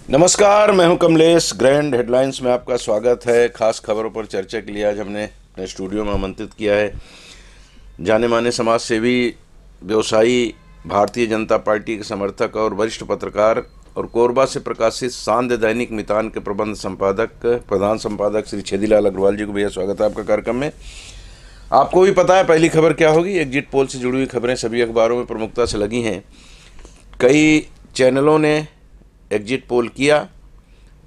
नमस्कार, मैं हूं कमलेश। ग्रैंड हेडलाइंस में आपका स्वागत है। खास खबरों पर चर्चा के लिए आज हमने अपने स्टूडियो में आमंत्रित किया है जाने माने समाज सेवी, व्यवसायी, भारतीय जनता पार्टी के समर्थक और वरिष्ठ पत्रकार और कोरबा से प्रकाशित सांध्य दैनिक मितान के प्रधान संपादक श्री छेदीलाल अग्रवाल जी को। भैया स्वागत है आपका कार्यक्रम में। आपको भी पता है पहली खबर क्या होगी। एग्जिट पोल से जुड़ी हुई खबरें सभी अखबारों में प्रमुखता से लगी हैं। कई चैनलों ने एग्जिट पोल किया,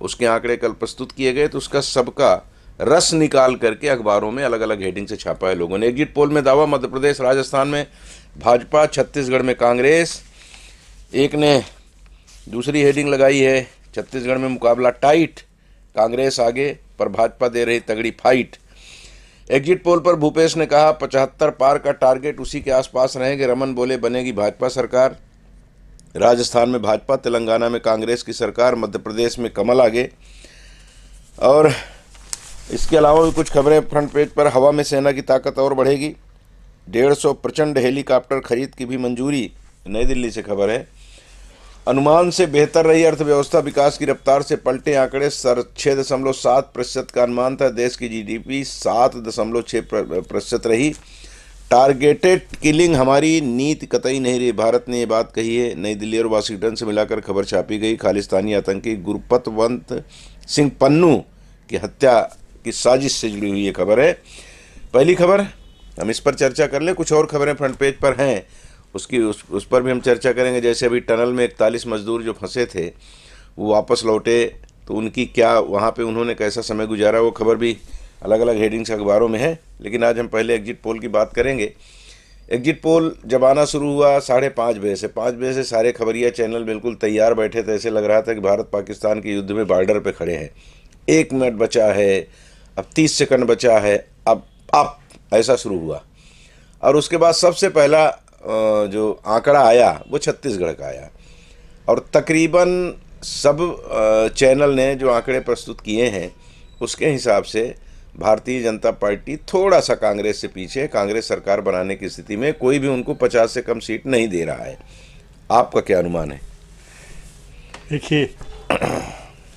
उसके आंकड़े कल प्रस्तुत किए गए, तो उसका सबका रस निकाल करके अखबारों में अलग अलग हेडिंग से छापा है लोगों ने। एग्जिट पोल में दावा मध्य प्रदेश राजस्थान में भाजपा, छत्तीसगढ़ में कांग्रेस। एक ने दूसरी हेडिंग लगाई है, छत्तीसगढ़ में मुकाबला टाइट, कांग्रेस आगे पर भाजपा दे रही तगड़ी फाइट। एग्जिट पोल पर भूपेश ने कहा 75 पार का टारगेट उसी के आसपास रहेंगे। रमन बोले बनेगी भाजपा सरकार। राजस्थान में भाजपा, तेलंगाना में कांग्रेस की सरकार, मध्य प्रदेश में कमल आगे। और इसके अलावा भी कुछ खबरें फ्रंट पेज पर। हवा में सेना की ताकत और बढ़ेगी, 150 प्रचंड हेलीकॉप्टर खरीद की भी मंजूरी, नई दिल्ली से खबर है। अनुमान से बेहतर रही अर्थव्यवस्था, विकास की रफ्तार से पलटे आंकड़े। 6.7% का अनुमान था। देश की जीडीपी 7.6% रही। टारगेटेड किलिंग हमारी नीति कतई नहीं रही, भारत ने ये बात कही है। नई दिल्ली और वाशिंगटन से मिलाकर खबर छापी गई। खालिस्तानी आतंकी गुरपतवंत सिंह पन्नू की हत्या की साजिश से जुड़ी हुई ये खबर है। पहली खबर हम इस पर चर्चा कर लें। कुछ और खबरें फ्रंट पेज पर हैं, उस पर भी हम चर्चा करेंगे। जैसे अभी टनल में 41 मजदूर जो फंसे थे वो वापस लौटे, तो उनकी क्या, वहाँ पे उन्होंने कैसा समय गुजारा, वो खबर भी अलग अलग हेडिंग्स अखबारों में है। लेकिन आज हम पहले एग्जिट पोल की बात करेंगे। एग्जिट पोल जब आना शुरू हुआ 5:30 बजे से, 5 बजे से सारे खबरिया चैनल बिल्कुल तैयार बैठे थे। ऐसे लग रहा था कि भारत पाकिस्तान के युद्ध में बॉर्डर पे खड़े हैं। 1 मिनट बचा है, अब 30 सेकंड बचा है, अब ऐसा शुरू हुआ। और उसके बाद सबसे पहला जो आंकड़ा आया वो छत्तीसगढ़ का आया। और तकरीबन सब चैनल ने जो आंकड़े प्रस्तुत किए हैं उसके हिसाब से भारतीय जनता पार्टी थोड़ा सा कांग्रेस से पीछे। कांग्रेस सरकार बनाने की स्थिति में कोई भी उनको 50 से कम सीट नहीं दे रहा है। आपका क्या अनुमान है? देखिए,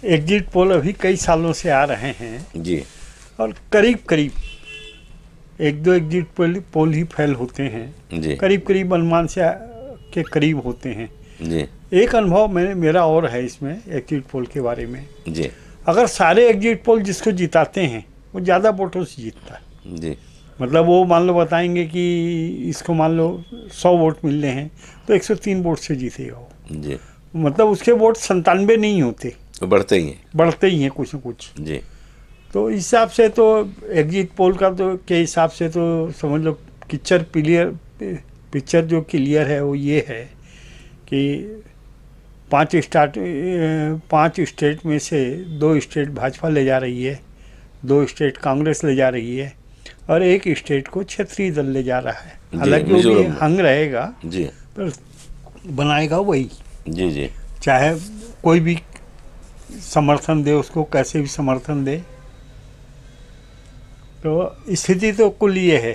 एग्जिट पोल अभी कई सालों से आ रहे हैं जी, और करीब करीब 1-2 एग्जिट पोल ही फेल होते हैं जी, करीब करीब अनुमान से के करीब होते हैं जी, एक अनुभव मेरा और है इसमें एग्जिट पोल के बारे में। जी, अगर सारे एग्जिट पोल जिसको जिताते हैं वो ज़्यादा वोटों से जीतता है। जी, मतलब वो मान लो बताएंगे कि इसको मान लो 100 वोट मिलने हैं तो 103 वोट से जीतेगा वो। जी, मतलब उसके वोट 97 नहीं होते, तो बढ़ते ही हैं। बढ़ते ही हैं कुछ न कुछ। जी, तो इस हिसाब से तो एग्जिट पोल का तो के हिसाब से तो समझ लो पिक्चर जो क्लियर है वो ये है कि 5 स्टेट में से 2 स्टेट भाजपा ले जा रही है, 2 स्टेट कांग्रेस ले जा रही है और 1 स्टेट को क्षेत्रीय दल ले जा रहा है। हालांकि वो भी हंग रहेगा जी, पर बनाएगा वही। जी, जी, चाहे कोई भी समर्थन दे उसको, कैसे भी समर्थन दे। तो स्थिति तो कुल ये है।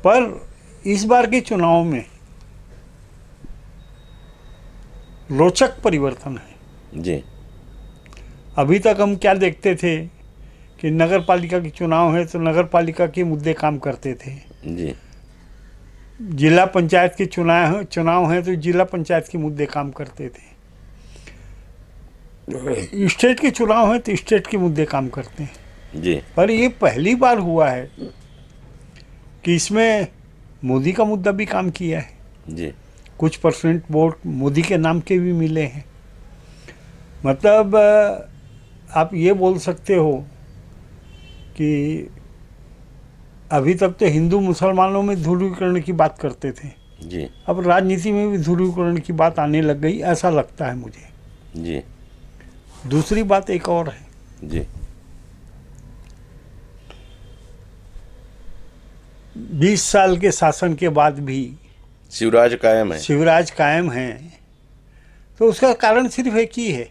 पर इस बार के चुनाव में रोचक परिवर्तन है। जी, अभी तक हम क्या देखते थे कि नगर पालिका के चुनाव है तो नगर पालिका के मुद्दे काम करते थे। जी, जिला पंचायत के चुनाव है तो जिला पंचायत के मुद्दे काम करते थे। स्टेट के चुनाव है तो स्टेट के मुद्दे काम करते हैं। जी, पर ये पहली बार हुआ है कि इसमें मोदी का मुद्दा भी काम किया है। जी, कुछ परसेंट वोट मोदी के नाम के भी मिले हैं। मतलब आप ये बोल सकते हो कि अभी तक तो हिंदू मुसलमानों में ध्रुवीकरण की बात करते थे, जी, अब राजनीति में भी ध्रुवीकरण की बात आने लग गई, ऐसा लगता है मुझे। जी, दूसरी बात एक और है, जी, 20 साल के शासन के बाद भी शिवराज कायम है। तो उसका कारण सिर्फ एक ही है।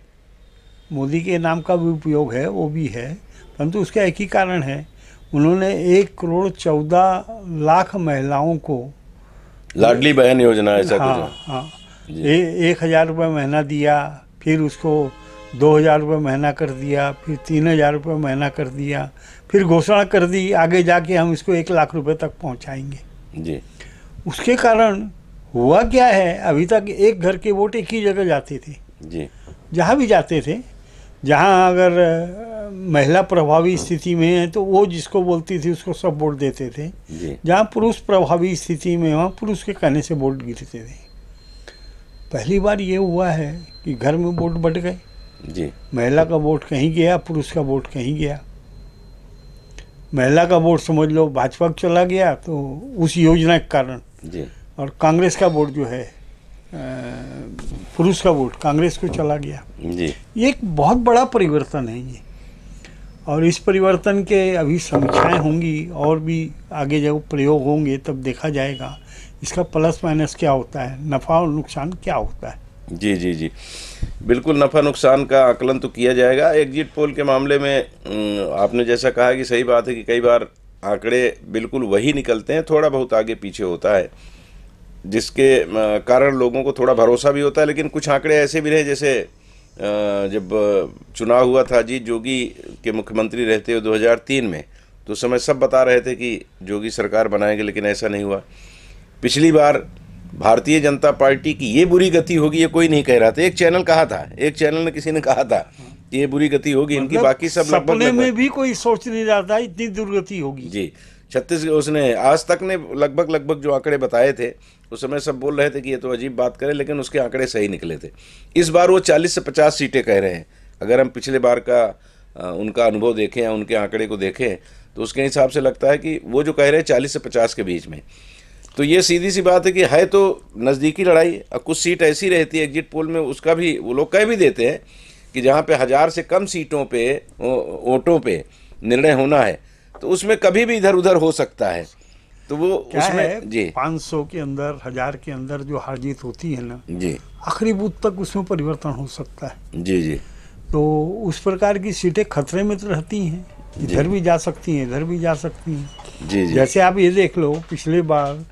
मोदी के नाम का भी उपयोग है, वो भी है, परंतु उसका एक ही कारण है, उन्होंने 1,14,00,000 महिलाओं को लाडली बहन योजना ऐसा हाँ कुछ। हाँ 1,000 रुपये महीना दिया, फिर उसको 2,000 रुपये महीना कर दिया, फिर 3,000 रुपये महीना कर दिया, फिर घोषणा कर दी आगे जाके हम इसको 1,00,000 रुपये तक पहुंचाएंगे जी। उसके कारण हुआ क्या है, अभी तक एक घर के वोट एक ही जगह जाते थे जी। जहाँ भी जाते थे, जहाँ अगर महिला प्रभावी स्थिति में है तो वो जिसको बोलती थी उसको सब वोट देते थे, जहाँ पुरुष प्रभावी स्थिति में वहाँ पुरुष के कहने से वोट गिरते थे। पहली बार ये हुआ है कि घर में वोट बट गए जी। महिला का वोट कहीं गया, पुरुष का वोट कहीं गया। महिला का वोट समझ लो भाजपा को चला गया तो उस योजना के कारण जी। और कांग्रेस का वोट जो है पुरुष का वोट कांग्रेस को चला गया जी। ये एक बहुत बड़ा परिवर्तन है ये, और इस परिवर्तन के अभी समीक्षाएं होंगी और भी आगे जब प्रयोग होंगे तब देखा जाएगा इसका प्लस माइनस क्या होता है, नफ़ा और नुकसान क्या होता है। जी जी जी, बिल्कुल नफ़ा नुकसान का आकलन तो किया जाएगा। एग्जिट पोल के मामले में आपने जैसा कहा कि सही बात है कि कई बार आंकड़े बिल्कुल वही निकलते हैं, थोड़ा बहुत आगे पीछे होता है, जिसके कारण लोगों को थोड़ा भरोसा भी होता है। लेकिन कुछ आंकड़े ऐसे भी रहे, जैसे जब चुनाव हुआ था अजीत जोगी के मुख्यमंत्री रहते हुए 2003 में, तो उस समय सब बता रहे थे कि जोगी सरकार बनाएंगे, लेकिन ऐसा नहीं हुआ। पिछली बार भारतीय जनता पार्टी की ये बुरी गति होगी ये कोई नहीं कह रहा था। एक चैनल कहा था, एक चैनल ने किसी ने कहा था कि ये बुरी गति होगी इनकी, बाकी सब सपने में भी कोई सोच नहीं रहा था इतनी दुर्गति होगी। जी, 36 उसने आज तक ने लगभग जो आंकड़े बताए थे उस समय सब बोल रहे थे कि ये तो अजीब बात करे, लेकिन उसके आंकड़े सही निकले थे। इस बार वो 40 से 50 सीटें कह रहे हैं। अगर हम पिछले बार का उनका अनुभव देखें या उनके आंकड़े को देखें तो उसके हिसाब से लगता है कि वो जो कह रहे हैं 40 से 50 के बीच में, तो ये सीधी सी बात है कि है तो नज़दीकी लड़ाई। और कुछ सीट ऐसी रहती है एग्जिट पोल में, उसका भी वो लोग कह भी देते हैं कि जहाँ पे 1000 से कम सीटों पे वोटों पे निर्णय होना है तो उसमें कभी भी इधर उधर हो सकता है। तो वो उसमें जी 500 के अंदर 1000 के अंदर जो हार जीत होती है ना जी, आखिरी बूथ तक उसमें परिवर्तन हो सकता है। जी जी, तो उस प्रकार की सीटें खतरे में तो रहती हैं, इधर भी जा सकती हैं इधर भी जा सकती हैं। जी जी, जैसे आप ये देख लो पिछले बार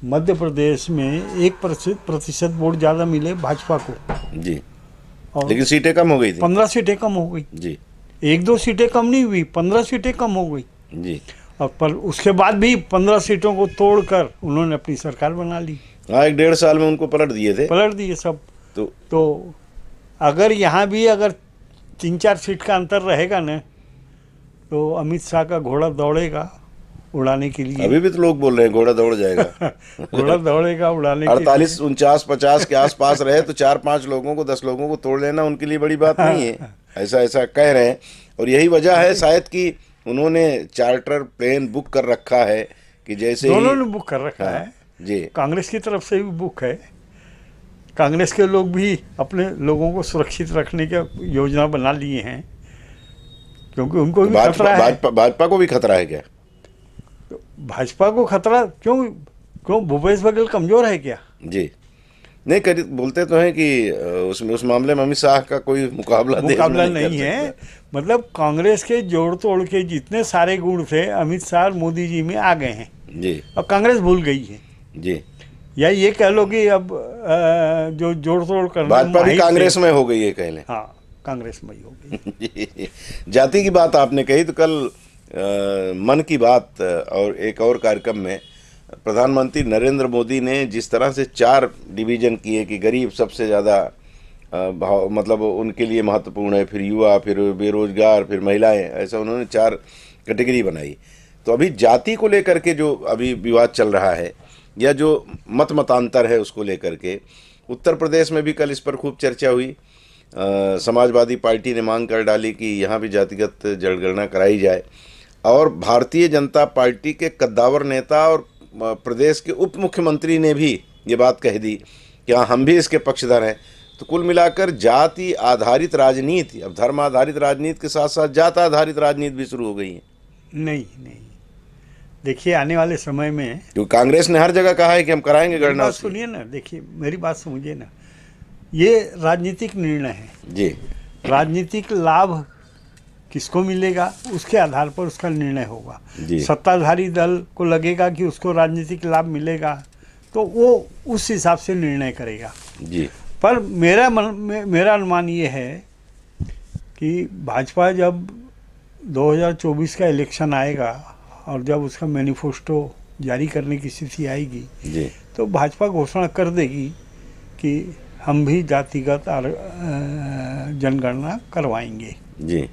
मध्य प्रदेश में 1% वोट ज़्यादा मिले भाजपा को जी, और लेकिन सीटें कम हो गई थी। 15 सीटें कम हो गई जी, 1-2 सीटें कम नहीं हुई, 15 सीटें कम हो गई जी। और पर उसके बाद भी 15 सीटों को तोड़कर उन्होंने अपनी सरकार बना ली। हाँ, 1-1.5 साल में उनको पलट दिए सब। तो अगर यहाँ भी अगर 3-4 सीट का अंतर रहेगा न तो अमित शाह का घोड़ा दौड़ेगा उड़ाने के लिए। अभी भी तो लोग बोल रहे हैं घोड़ा दौड़ जाएगा। घोड़ा दौड़ेगा उड़ाने के लिए। 48, 49, 50 के आसपास रहे तो 4-5 लोगों को 10 लोगों को तोड़ लेना उनके लिए बड़ी बात नहीं है। ऐसा कह रहे हैं, और यही वजह है शायद कि उन्होंने चार्टर प्लेन बुक कर रखा है कि जैसे दोनों ने बुक कर रखा है जी। कांग्रेस की तरफ से भी बुक है, कांग्रेस के लोग भी अपने लोगों को सुरक्षित रखने की योजना बना लिए हैं, क्योंकि उनको भी खतरा है। भाजपा को भी खतरा है क्या? भाजपा को खतरा क्यों भूपेश बघेल कमजोर है क्या? जी नहीं, बोलते तो हैं कि उस मामले में अमित शाह का कोई मुकाबला नहीं है। मतलब कांग्रेस के जोड़ तोड़ के जितने सारे गुण थे अमित शाह और मोदी जी में आ गए हैं जी, और कांग्रेस भूल गई है जी। या ये कह लो कि अब जो जोड़ तोड़ करना भाजपा भी कांग्रेस में हो गई है, कह लें। हाँ, कांग्रेस में ही हो गई। जाति की बात आपने कही तो कल मन की बात और एक और कार्यक्रम में प्रधानमंत्री नरेंद्र मोदी ने जिस तरह से 4 डिवीज़न किए कि गरीब सबसे ज़्यादा मतलब उनके लिए महत्वपूर्ण है, फिर युवा, फिर बेरोजगार, फिर महिलाएं, ऐसा उन्होंने 4 कैटेगरी बनाई। तो अभी जाति को लेकर के जो अभी विवाद चल रहा है या जो मतांतर है उसको लेकर के उत्तर प्रदेश में भी कल इस पर खूब चर्चा हुई। समाजवादी पार्टी ने मांग कर डाली कि यहाँ भी जातिगत जनगणना कराई जाए, और भारतीय जनता पार्टी के कद्दावर नेता और प्रदेश के उप मुख्यमंत्री ने भी ये बात कह दी कि हाँ हम भी इसके पक्षधर हैं। तो कुल मिलाकर जाति आधारित राजनीति, अब धर्म आधारित राजनीति के साथ साथ जात आधारित राजनीति भी शुरू हो गई है। नहीं, देखिए आने वाले समय में, क्योंकि कांग्रेस ने हर जगह कहा है कि हम कराएंगे गणना। सुनिए ना, देखिए मेरी बात समझिए ना, ये राजनीतिक निर्णय है जी। राजनीतिक लाभ किसको मिलेगा उसके आधार पर उसका निर्णय होगा। सत्ताधारी दल को लगेगा कि उसको राजनीतिक लाभ मिलेगा तो वो उस हिसाब से निर्णय करेगा जी। पर मेरा अनुमान ये है कि भाजपा जब 2024 का इलेक्शन आएगा और जब उसका मैनिफेस्टो जारी करने की स्थिति आएगी जी तो भाजपा घोषणा कर देगी कि हम भी जातिगत जनगणना करवाएंगे। जी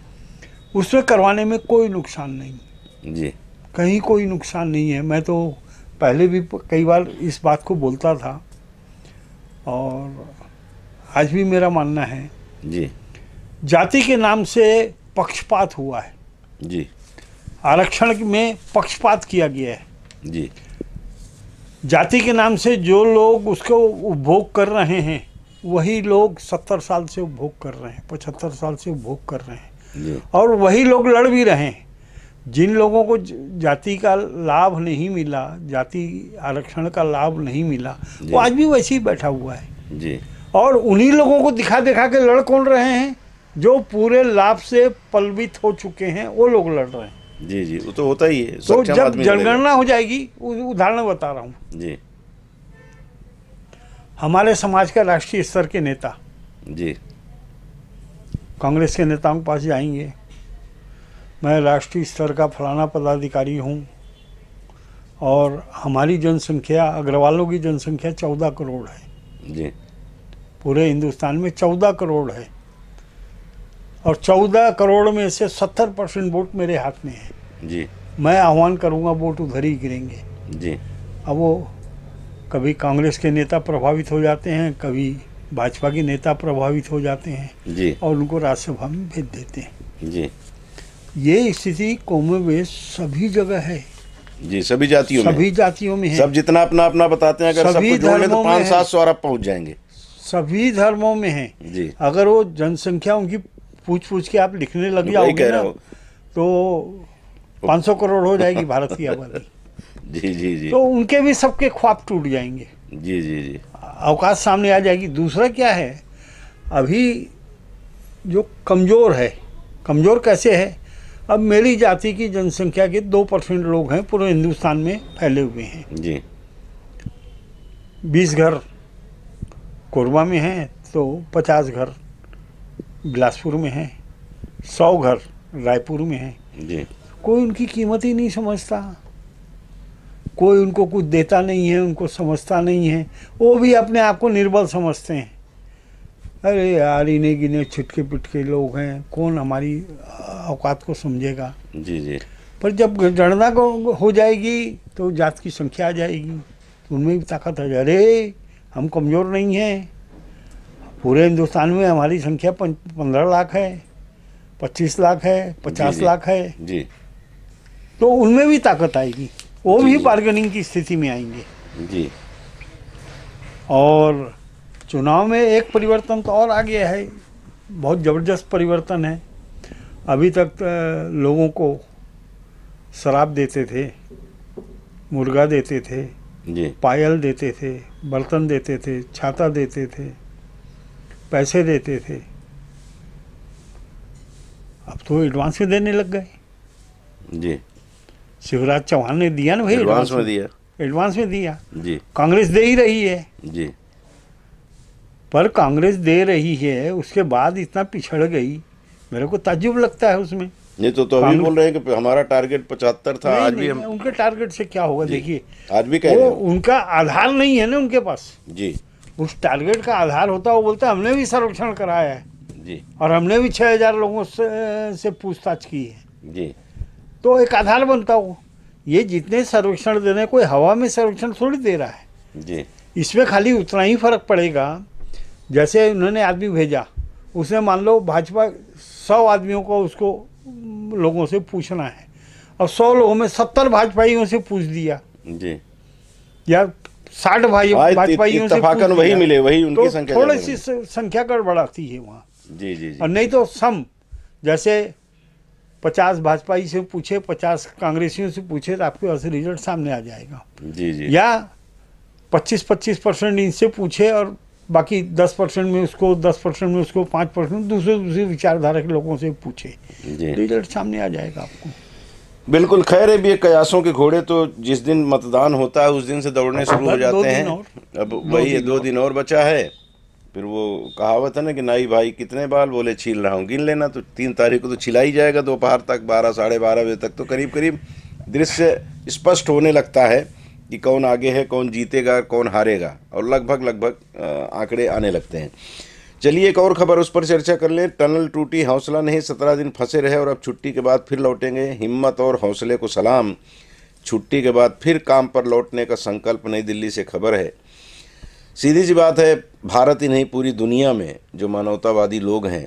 उसमें करवाने में कोई नुकसान नहीं, जी कहीं कोई नुकसान नहीं है। मैं तो पहले भी कई बार इस बात को बोलता था और आज भी मेरा मानना है, जी जाति के नाम से पक्षपात हुआ है, जी आरक्षण में पक्षपात किया गया है। जी जाति के नाम से जो लोग उसको उपभोग कर रहे हैं वही लोग 70 साल से उपभोग कर रहे हैं, 75 साल से उपभोग कर रहे हैं जी और वही लोग लड़ भी रहे हैं। जिन लोगों को जाति का लाभ नहीं मिला, जाति आरक्षण का लाभ नहीं मिला, वो आज भी वैसे ही बैठा हुआ है जी और उन्हीं लोगों को दिखा दिखा के लड़ कौन रहे हैं, जो पूरे लाभ से पलवित हो चुके हैं वो लोग लड़ रहे हैं। जी जी वो तो होता ही है। तो सक्षम जब आदमी जनगणना हो जाएगी, उदाहरण बता रहा हूँ, जी हमारे समाज का राष्ट्रीय स्तर के नेता जी कांग्रेस के नेताओं के पास जाएंगे, मैं राष्ट्रीय स्तर का फलाना पदाधिकारी हूँ और हमारी जनसंख्या, अग्रवालों की जनसंख्या 14 करोड़ है, जी पूरे हिंदुस्तान में 14 करोड़ है और 14 करोड़ में से 70% वोट मेरे हाथ में है। जी मैं आह्वान करूँगा वोट उधर ही गिरेंगे। जी अब वो कभी कांग्रेस के नेता प्रभावित हो जाते हैं, कभी भाजपा के नेता प्रभावित हो जाते हैं जी और उनको राज्यसभा में भेज देते हैं। जी ये स्थिति कौमोवेश सभी जगह है, जी सभी जातियों में, सभी जातियों में है, सब जितना अपना अपना बताते हैं, अगर सभी सबको जोड़ ले तो धर्मों में 500-700 अरब पहुंच जाएंगे। सभी धर्मों में है। जी अगर वो जनसंख्या उनकी पूछ के आप लिखने लग वही जाओगे कह रहा ना हूँ। तो 500 करोड़ हो जाएगी भारत की आबादी। जी जी जी तो उनके भी सबके ख्वाब टूट जाएंगे, जी जी जी अवकाश सामने आ जाएगी। दूसरा क्या है, अभी जो कमज़ोर है, कमज़ोर कैसे है, अब मेरी जाति की जनसंख्या के 2% लोग हैं पूरे हिंदुस्तान में फैले हुए हैं। जी 20 घर कोरबा में हैं तो 50 घर बिलासपुर में हैं, 100 घर रायपुर में हैं। जी कोई उनकी कीमत ही नहीं समझता, कोई उनको कुछ देता नहीं है, उनको समझता नहीं है, वो भी अपने आप को निर्बल समझते हैं। अरे यार इन्हें गिने छिटके पिटके लोग हैं, कौन हमारी औकात को समझेगा। जी जी पर जब गणना को हो जाएगी तो जात की संख्या आ जाएगी, तो उनमें भी ताकत आ जाए। अरे हम कमज़ोर नहीं हैं, पूरे हिंदुस्तान में हमारी संख्या 15 लाख है, 25 लाख है, 50 लाख है, जी तो उनमें भी ताकत आएगी, वो जी, भी जी। बार्गेनिंग की स्थिति में आएंगे। जी और चुनाव में एक परिवर्तन तो और आ गया है, बहुत ज़बरदस्त परिवर्तन है। अभी तक लोगों को शराब देते थे, मुर्गा देते थे, जी पायल देते थे, बर्तन देते थे, छाता देते थे, पैसे देते थे, अब तो एडवांस में देने लग गए। जी शिवराज चौहान ने दिया ना भाई, एडवांस में दिया। एडवांस में दिया। जी कांग्रेस दे ही रही है, जी पर कांग्रेस दे रही है उसके बाद इतना पिछड़ गई, मेरे को ताज्जुब लगता है उसमें। नहीं तो अभी बोल रहे हैं कि हमारा टारगेट 75 था। नहीं, आज भी नहीं, हम उनके टारगेट से क्या होगा, देखिए आज भी कह रहे वो हैं। उनका आधार नहीं है ना उनके पास। जी उस टारगेट का आधार होता, वो बोलता हमने भी सर्वेक्षण कराया है जी और हमने भी 6000 लोगों से पूछताछ की है, जी तो एक आधार बनता हो। ये जितने सर्वेक्षण दे रहे हैं, कोई हवा में सर्वेक्षण थोड़ी दे रहा है। जी इसमें खाली उतना ही फर्क पड़ेगा, जैसे उन्होंने आदमी भेजा, उसने मान लो भाजपा 100 आदमियों को उसको लोगों से पूछना है और 100 लोगों में 70 भाजपाइयों से पूछ दिया जी या 60 भाजपाइयों से इत्तफाकन पूछ वही दिया, मिले, वही उनकी तो संख्या थोड़ी ज्यादा सी संख्या गड़बड़ाती है वहाँ। जी जी जी और नहीं तो सम, जैसे 50 भाजपाई से पूछे, 50 कांग्रेसियों से पूछे, तो आपके पास रिजल्ट सामने आ जाएगा। जी जी या 25% इनसे पूछे और बाकी 10% में उसको, 10% में उसको, 5% दूसरे विचारधारा के लोगों से पूछे, जी रिजल्ट सामने आ जाएगा आपको। बिल्कुल। खैर है भी, कयासों के घोड़े तो जिस दिन मतदान होता है उस दिन से दौड़ने शुरू हो बस 2 जाते दिन हैं। और। अब वही 2 दिन और बचा है फिर वो कहावत है ना कि नाई भाई कितने बाल, बोले छील रहा हूँ, गिन लेना। तो 3 तारीख को तो छिला ही जाएगा दोपहर तक, 12 साढ़े 12 बजे तक तो करीब करीब दृश्य स्पष्ट होने लगता है कि कौन आगे है, कौन जीतेगा, कौन हारेगा, और लगभग आंकड़े आने लगते हैं। चलिए एक और खबर उस पर चर्चा कर लें। टनल टूटी, हौसला नहीं, 17 दिन फंसे रहे और अब छुट्टी के बाद फिर लौटेंगे। हिम्मत और हौसले को सलाम, छुट्टी के बाद फिर काम पर लौटने का संकल्प, नई दिल्ली से खबर है। सीधी सी बात है, भारत ही नहीं पूरी दुनिया में जो मानवतावादी लोग हैं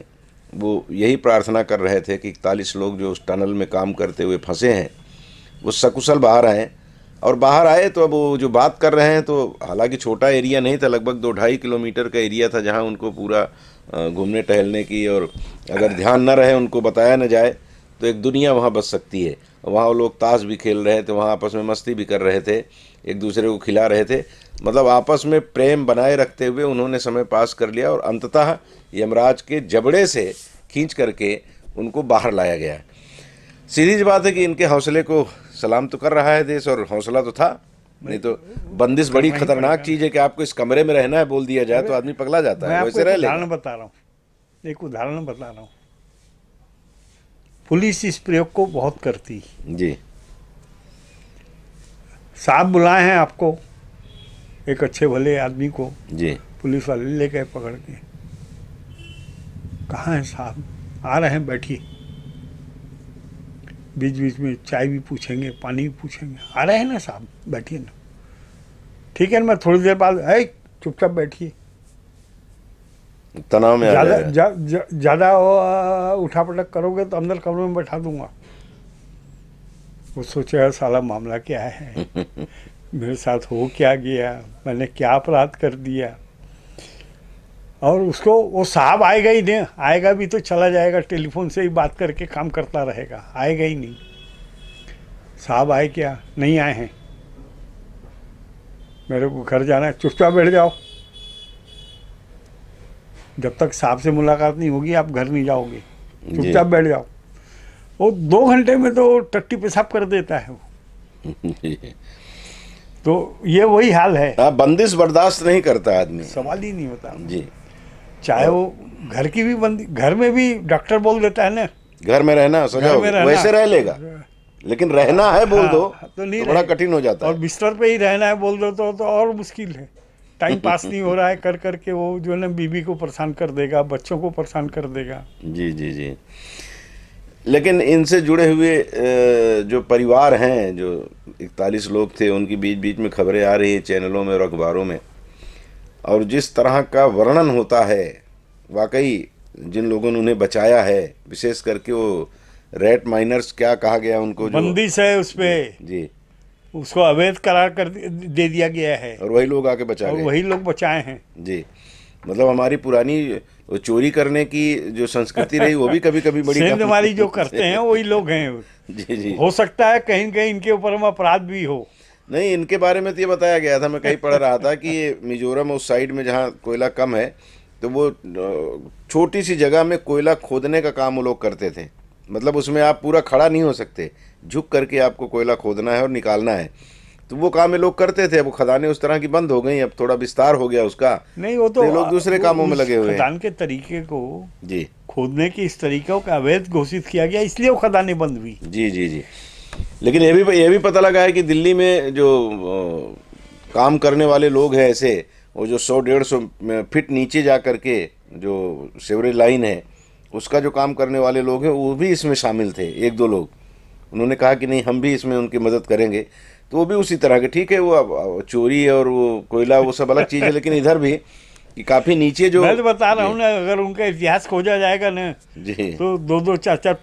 वो यही प्रार्थना कर रहे थे कि 41 लोग जो उस टनल में काम करते हुए फंसे हैं वो सकुशल बाहर आएँ। और बाहर आए तो अब वो जो बात कर रहे हैं, तो हालांकि छोटा एरिया नहीं था, लगभग 2-2.5 किलोमीटर का एरिया था जहां उनको पूरा घूमने टहलने की, और अगर ध्यान न रहे, उनको बताया न जाए तो एक दुनिया वहां बच सकती है। वहाँ वो लोग ताश भी खेल रहे थे, वहाँ आपस में मस्ती भी कर रहे थे, एक दूसरे को खिला रहे थे, मतलब आपस में प्रेम बनाए रखते हुए उन्होंने समय पास कर लिया और अंततः यमराज के जबड़े से खींच करके उनको बाहर लाया गया। सीधी सी बात है कि इनके हौसले को सलाम तो कर रहा है देश, और हौसला तो था, नहीं तो बंदिश बड़ी खतरनाक चीज़ है कि आपको इस कमरे में रहना है बोल दिया जाए तो आदमी पगला जाता है, वैसे रह लेगा। उदाहरण बता रहा हूँ, एक उदाहरण बता रहा हूँ। पुलिस इस प्रयोग को बहुत करती जी। साहब बुलाए हैं आपको, एक अच्छे भले आदमी को जी। पुलिस वाले ले गए पकड़ के, कहाँ हैं साहब, आ रहे हैं, बैठिए। बीच बीच में चाय भी पूछेंगे, पानी भी पूछेंगे, आ रहे हैं ना साहब, बैठिए ना, ठीक है ना, मैं थोड़ी देर बाद, है चुपचाप बैठिए, तनाव में ज़्यादा उठा पटक करोगे तो अंदर कमरे में बैठा दूंगा। वो सोचेगा साला मामला क्या है, मेरे साथ हो क्या गया, मैंने क्या अपराध कर दिया। और उसको वो साहब आएगा ही नहीं, आएगा भी तो चला जाएगा, टेलीफोन से ही बात करके काम करता रहेगा, आएगा ही नहीं। साहब आए क्या, नहीं आए हैं, मेरे को घर जाना है, चुपचाप बैठ जाओ, जब तक साहब से मुलाकात नहीं होगी आप घर नहीं जाओगे, चुपचाप बैठ जाओ। वो 2 घंटे में तो टट्टी पेशाब कर देता है वो। तो ये वही हाल है, बंदिश बर्दाश्त नहीं करता आदमी, सवाल ही नहीं होता जी। चाहे वो घर की भी बंदी, घर में भी डॉक्टर बोल देता है ना, घर में रहना सजा, वैसे रह लेगा, लेकिन रहना है बोल दो तो नहीं, तो बड़ा कठिन हो जाता है। और बिस्तर पे ही रहना है बोल दो तो और मुश्किल है, टाइम पास नहीं हो रहा है, कर करके वो जो है ना बीबी को परेशान कर देगा, बच्चों को परेशान कर देगा। जी जी जी। लेकिन इनसे जुड़े हुए जो परिवार हैं, जो 41 लोग थे, उनकी बीच बीच में खबरें आ रही है चैनलों में और अखबारों में, और जिस तरह का वर्णन होता है, वाकई जिन लोगों ने उन्हें बचाया है, विशेष करके वो रेट माइनर्स क्या कहा गया उनको, जो बंदिश है उस पे जी, उसको अवैध करार कर दे दिया गया है, और वही लोग आके बचा गए, वही लोग बचाए हैं जी। मतलब हमारी पुरानी चोरी करने की जो संस्कृति रही वो भी कभी कभी बड़ी सेंधमारी जो करते हैं वही लोग हैं जी जी। हो सकता है कहीं न कहीं इनके ऊपर में अपराध भी हो। नहीं, इनके बारे में तो ये बताया गया था, मैं कहीं पढ़ रहा था कि ये मिजोरम उस साइड में जहाँ कोयला कम है, तो वो छोटी सी जगह में कोयला खोदने का काम वो लोग करते थे। मतलब उसमें आप पूरा खड़ा नहीं हो सकते, झुक करके आपको कोयला खोदना है और निकालना है, तो वो काम ये लोग करते थे। अब वो खदानें उस तरह की बंद हो गई, अब थोड़ा विस्तार हो गया उसका, नहीं वो तो लोग दूसरे कामों में लगे हुए हैं। खदान के तरीके को जी, खोदने की इस तरीके को अवैध घोषित किया गया, इसलिए वो खदानें बंद हुई। जी जी जी। लेकिन ये भी पता लगा है कि दिल्ली में जो काम करने वाले लोग हैं ऐसे, वो जो 100-150 फीट नीचे जा करके जो सीवरेज लाइन है उसका जो काम करने वाले लोग हैं, वो भी इसमें शामिल थे। 1-2 लोग उन्होंने कहा कि नहीं, हम भी इसमें उनकी मदद करेंगे, तो वो भी उसी तरह के। ठीक है, वो चोरी और वो कोयला वो सब अलग चीज़ है, लेकिन इधर भी कि काफ़ी नीचे जो मैं तो बता रहा हूँ ना, अगर उनका इतिहास खोजा जाएगा ना जी, तो 2-2, 4-4,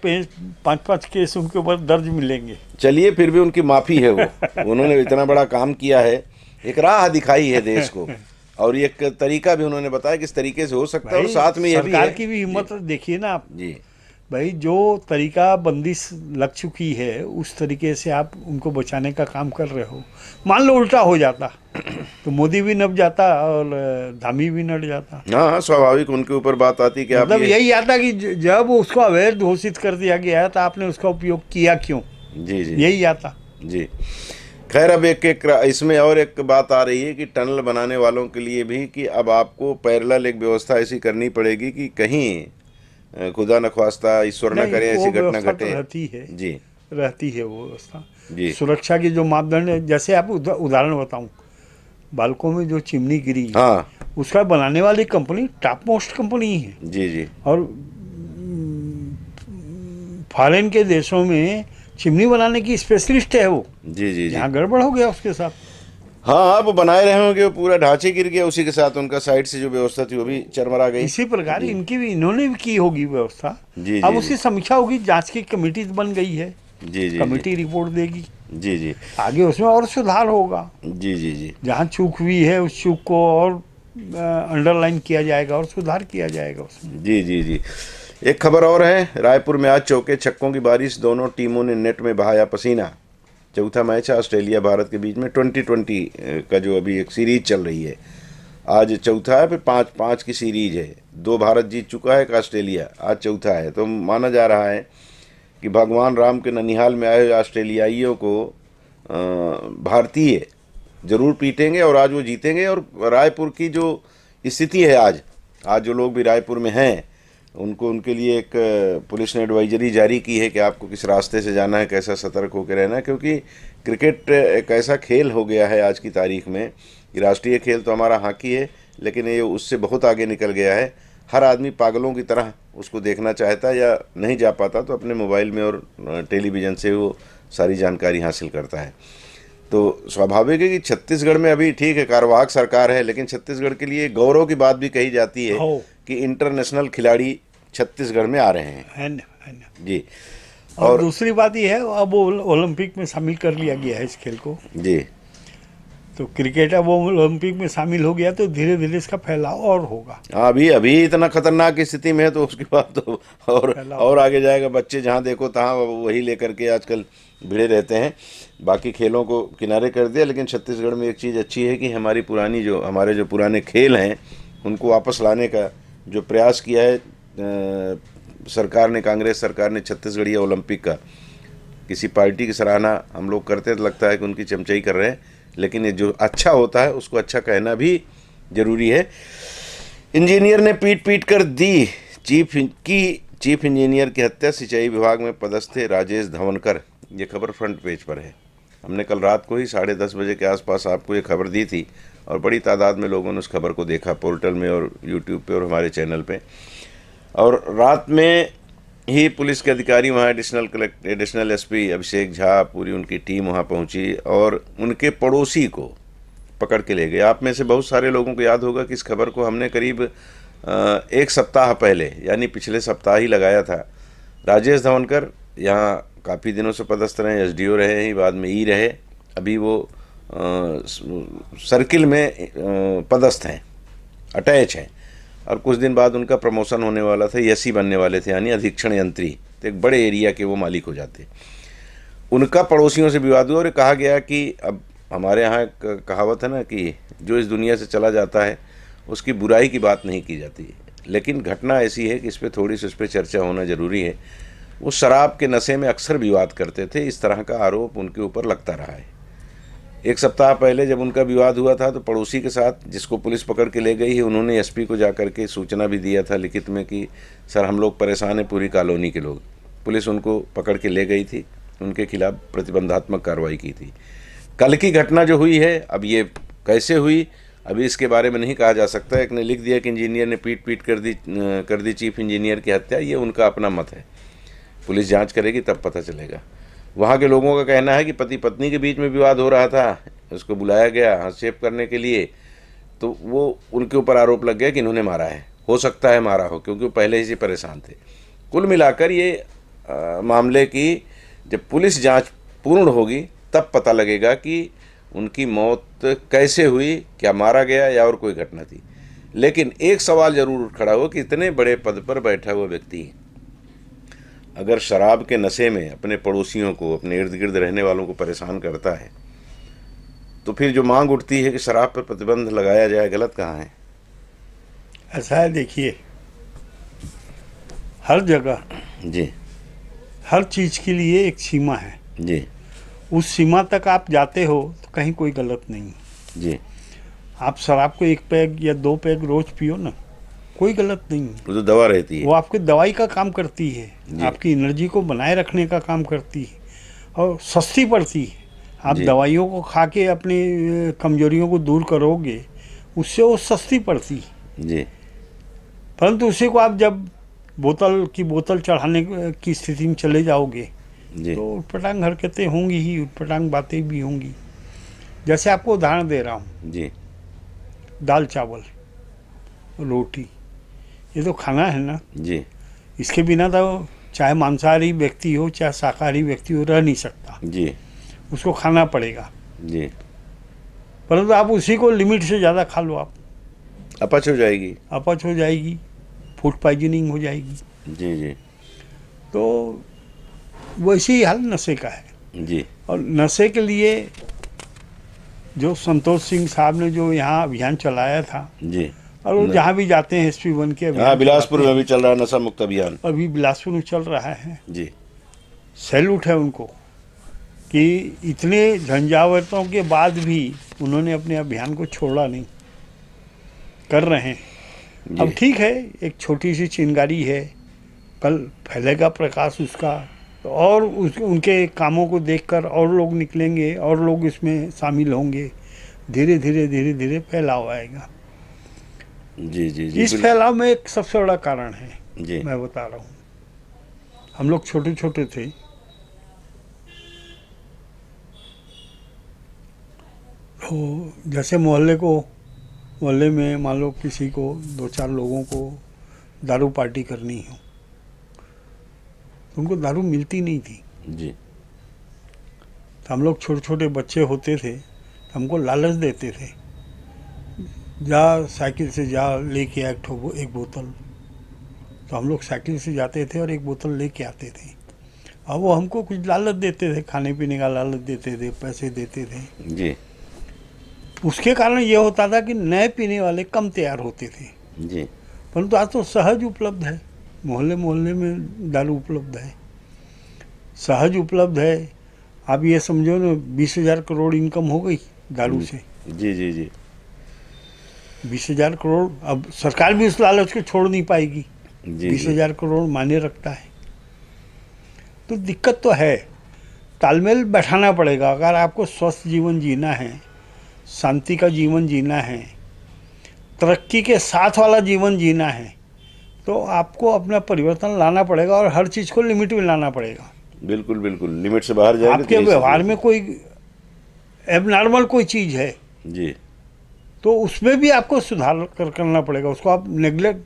5-5 केस उनके ऊपर दर्ज मिलेंगे। चलिए, फिर भी उनकी माफ़ी है, वो उन्होंने इतना बड़ा काम किया है, एक राह दिखाई है देश को, और एक तरीका भी उन्होंने बताया किस तरीके से हो सकता है। और साथ में ये भी सरकार की भी हिम्मत देखिए ना आप जी भाई, जो तरीका बंदिश लग चुकी है उस तरीके से आप उनको बचाने का काम कर रहे हो। मान लो उल्टा हो जाता तो मोदी भी नब जाता और धामी भी नट जाता। हाँ, स्वाभाविक उनके ऊपर बात आती कि मतलब यही आता कि जब उसको अवैध घोषित कर दिया गया है तो आपने उसका उपयोग किया क्यों, जी जी, यही आता जी। खैर अब एक इसमें और एक बात आ रही है कि टनल बनाने वालों के लिए भी कि अब आपको पैरेलल एक व्यवस्था ऐसी करनी पड़ेगी कि कहीं खुदा न ख्वास्ता, ईश्वर न नहीं, करे, वो ऐसी घटना व्यवस्था तो घटे। रहती है, जी रहती है वो व्यवस्था। जी सुरक्षा के जो मापदंड है, जैसे आप उदाहरण बताऊं, बालकों में जो चिमनी गिरी, हाँ उसका बनाने वाली कंपनी टॉप मोस्ट कंपनी है। जी जी और फॉरेन के देशों में चिमनी बनाने की स्पेशलिस्ट है वो। जी जी जी यहाँ गड़बड़ हो गया उसके साथ। हाँ हाँ, वो बनाए रहे होंगे, वो पूरा ढांचे गिर गया, उसी के साथ उनका साइड से जो व्यवस्था थी वो भी चरमरा गई। इसी प्रकार जी इनकी भी, इन्होंने भी की होगी व्यवस्था। जी अब जी उसकी समीक्षा होगी, जांच की कमेटी बन गई है, जी जी कमेटी रिपोर्ट देगी, जी जी आगे उसमें और सुधार होगा। जी जी जी जहाँ चूक हुई है उस चूक को और अंडरलाइन किया जाएगा और सुधार किया जाएगा उसमें। जी जी जी। एक खबर और है, रायपुर में आज चौके छक्कों की बारिश, दोनों टीमों ने नेट में बहाया पसीना। चौथा मैच है ऑस्ट्रेलिया भारत के बीच में 2020 का जो अभी एक सीरीज चल रही है। आज चौथा है, फिर 5-5 की सीरीज है, 2 भारत जीत चुका है, एक ऑस्ट्रेलिया, आज चौथा है। तो माना जा रहा है कि भगवान राम के ननिहाल में आए हुए ऑस्ट्रेलियाइयों को भारतीय जरूर पीटेंगे और आज वो जीतेंगे। और रायपुर की जो स्थिति है आज जो लोग भी रायपुर में हैं उनको, उनके लिए एक पुलिस ने एडवाइजरी जारी की है कि आपको किस रास्ते से जाना है, कैसा सतर्क होकर रहना है, क्योंकि क्रिकेट एक ऐसा खेल हो गया है आज की तारीख में कि राष्ट्रीय खेल तो हमारा हॉकी है, लेकिन ये उससे बहुत आगे निकल गया है। हर आदमी पागलों की तरह उसको देखना चाहता है, या नहीं जा पाता तो अपने मोबाइल में और टेलीविज़न से वो सारी जानकारी हासिल करता है। तो स्वाभाविक है कि छत्तीसगढ़ में अभी ठीक है कार्यवाहक सरकार है, लेकिन छत्तीसगढ़ के लिए गौरव की बात भी कही जाती है कि इंटरनेशनल खिलाड़ी छत्तीसगढ़ में आ रहे हैं। है ना। जी। और दूसरी बात यह है, अब ओलंपिक में शामिल कर लिया गया है इस खेल को। जी। तो क्रिकेट अब ओलंपिक में शामिल हो गया तो धीरे धीरे इसका फैलाव और होगा। हाँ, अभी इतना खतरनाक स्थिति में है तो उसके बाद तो और आगे जाएगा। बच्चे जहाँ देखो तहाँ वही लेकर के आजकल भिड़े रहते हैं। बाकी खेलों को किनारे कर दिया, लेकिन छत्तीसगढ़ में एक चीज़ अच्छी है कि हमारे जो पुराने खेल हैं उनको वापस लाने का जो प्रयास किया है सरकार ने, कांग्रेस सरकार ने छत्तीसगढ़ीय ओलंपिक का। किसी पार्टी की सराहना हम लोग करते तो लगता है कि उनकी चमचाई कर रहे हैं, लेकिन ये जो अच्छा होता है उसको अच्छा कहना भी जरूरी है। इंजीनियर ने पीट कर दी चीफ इंजीनियर की हत्या, सिंचाई विभाग में पदस्थ थे राजेश धवनकर। ये खबर फ्रंट पेज पर है। हमने कल रात को ही 10:30 बजे के आसपास आपको ये खबर दी थी और बड़ी तादाद में लोगों ने उस खबर को देखा पोर्टल में और यूट्यूब पे और हमारे चैनल पे। और रात में ही पुलिस के अधिकारी वहाँ एडिशनल एसपी अभिषेक झा, पूरी उनकी टीम वहाँ पहुँची और उनके पड़ोसी को पकड़ के ले गए। आप में से बहुत सारे लोगों को याद होगा कि इस खबर को हमने करीब 1 सप्ताह पहले, यानी पिछले सप्ताह ही लगाया था। राजेश धवनकर यहाँ काफ़ी दिनों से पदस्थ रहे, एसडीओ रहे हैं, बाद में ई रहे, अभी वो सर्किल में पदस्थ हैं, अटैच हैं। और कुछ दिन बाद उनका प्रमोशन होने वाला था, एसई बनने वाले थे, यानी अधीक्षण यंत्री। तो एक बड़े एरिया के वो मालिक हो जाते। उनका पड़ोसियों से विवाद हुआ और कहा गया कि अब हमारे यहाँ एक कहावत है ना कि जो इस दुनिया से चला जाता है उसकी बुराई की बात नहीं की जाती, लेकिन घटना ऐसी है कि इस पर चर्चा होना ज़रूरी है। वो शराब के नशे में अक्सर विवाद करते थे, इस तरह का आरोप उनके ऊपर लगता रहा है। 1 सप्ताह पहले जब उनका विवाद हुआ था तो पड़ोसी के साथ, जिसको पुलिस पकड़ के ले गई है, उन्होंने एसपी को जा कर के सूचना भी दिया था लिखित में कि सर हम लोग परेशान हैं, पूरी कॉलोनी के लोग। पुलिस उनको पकड़ के ले गई थी, उनके खिलाफ प्रतिबंधात्मक कार्रवाई की थी। कल की घटना जो हुई है, अब ये कैसे हुई अभी इसके बारे में नहीं कहा जा सकता। एक ने लिख दिया कि इंजीनियर ने पीट कर दी चीफ इंजीनियर की हत्या, ये उनका अपना मत है। पुलिस जांच करेगी तब पता चलेगा। वहाँ के लोगों का कहना है कि पति पत्नी के बीच में विवाद हो रहा था, उसको बुलाया गया हस्तक्षेप करने के लिए, तो वो उनके ऊपर आरोप लग गया कि इन्होंने मारा है। हो सकता है मारा हो, क्योंकि वो पहले ही से परेशान थे। कुल मिलाकर ये मामले की जब पुलिस जांच पूर्ण होगी तब पता लगेगा कि उनकी मौत कैसे हुई, क्या मारा गया या और कोई घटना थी। लेकिन एक सवाल जरूर खड़ा हो कि इतने बड़े पद पर बैठा हुआ व्यक्ति अगर शराब के नशे में अपने पड़ोसियों को, अपने इर्द गिर्द रहने वालों को परेशान करता है, तो फिर जो मांग उठती है कि शराब पर प्रतिबंध लगाया जाए, गलत कहाँ है? ऐसा है, देखिए, हर जगह जी, हर चीज़ के लिए एक सीमा है। जी, उस सीमा तक आप जाते हो तो कहीं कोई गलत नहीं। जी। आप शराब को 1 पैग या 2 पैग रोज पियो ना, कोई गलत नहीं। वो तो दवा रहती वो है। आपकी दवाई का काम करती है, जी। आपकी एनर्जी को बनाए रखने का काम करती है और सस्ती पड़ती है। आप जी। दवाइयों को खा के अपनी कमजोरियों को दूर करोगे, उससे वो सस्ती पड़ती है। जी। परंतु उसी को आप जब बोतल चढ़ाने की स्थिति में चले जाओगे जी। तो उटपटांग हरकतें होंगी ही, उटपटांग बातें भी होंगी। जैसे आपको उदाहरण दे रहा हूँ, जी। दाल चावल रोटी, ये तो खाना है ना। जी। इसके बिना तो चाहे मांसाहारी व्यक्ति हो चाहे शाकाहारी व्यक्ति हो रह नहीं सकता, जी। उसको खाना पड़ेगा। जी। परंतु आप उसी को लिमिट से ज़्यादा खा लो, आप अपच हो जाएगी। अपच हो जाएगी, फूड पॉइजनिंग हो जाएगी। जी। जी। तो वैसे ही हाल नशे का है। जी। और नशे के लिए जो संतोष सिंह साहब ने जो यहाँ अभियान चलाया था, जी। और वो जहाँ भी जाते हैं SP1 के हाँ, बिलासपुर में भी चल रहा है नशा मुक्त अभियान। अभी बिलासपुर में चल रहा है। जी। सैल्यूट है उनको कि इतने झंझावतों के बाद भी उन्होंने अपने अभियान को छोड़ा नहीं, कर रहे हैं। जी। अब ठीक है, एक छोटी सी चिंगारी है, कल फैलेगा प्रकाश उसका, तो और उनके कामों को देखकर और लोग निकलेंगे और लोग इसमें शामिल होंगे। धीरे धीरे फैलाव आएगा। जी। जी। जी। इस फैलाव में एक सबसे बड़ा कारण है, जी। मैं बता रहा हूँ। हम लोग छोटे छोटे थे, तो जैसे मोहल्ले में मान लो किसी को 2-4 लोगों को दारू पार्टी करनी हो तो उनको दारू मिलती नहीं थी। जी। तो हम लोग छोटे छोटे बच्चे होते थे तो हमको लालच देते थे, जा साइकिल से जा लेके आ एक बोतल। तो हम लोग साइकिल से जाते थे और एक बोतल लेके आते थे। अब वो हमको कुछ लालच देते थे, खाने पीने का लालच देते थे, पैसे देते थे। जी। उसके कारण ये होता था कि नए पीने वाले कम तैयार होते थे। जी। परंतु आज तो सहज उपलब्ध है, मोहल्ले में दारू उपलब्ध है, सहज उपलब्ध है। आप ये समझो ना, 20,000 करोड़ इनकम हो गई दारू से। जी। जी। जी। 20,000 करोड़, अब सरकार भी उस लालच को छोड़ नहीं पाएगी। जी। 20,000 करोड़ मायने रखता है। तो दिक्कत तो है, तालमेल बैठाना पड़ेगा। अगर आपको स्वस्थ जीवन जीना है, शांति का जीवन जीना है, तरक्की के साथ वाला जीवन जीना है, तो आपको अपना परिवर्तन लाना पड़ेगा और हर चीज़ को लिमिट में लाना पड़ेगा। बिल्कुल बिल्कुल, लिमिट से बाहर जाएंगे आपके व्यवहार में कोई एबनॉर्मल कोई चीज़ है जी, तो उसमें भी आपको सुधार करना पड़ेगा। उसको आप नेगलेक्ट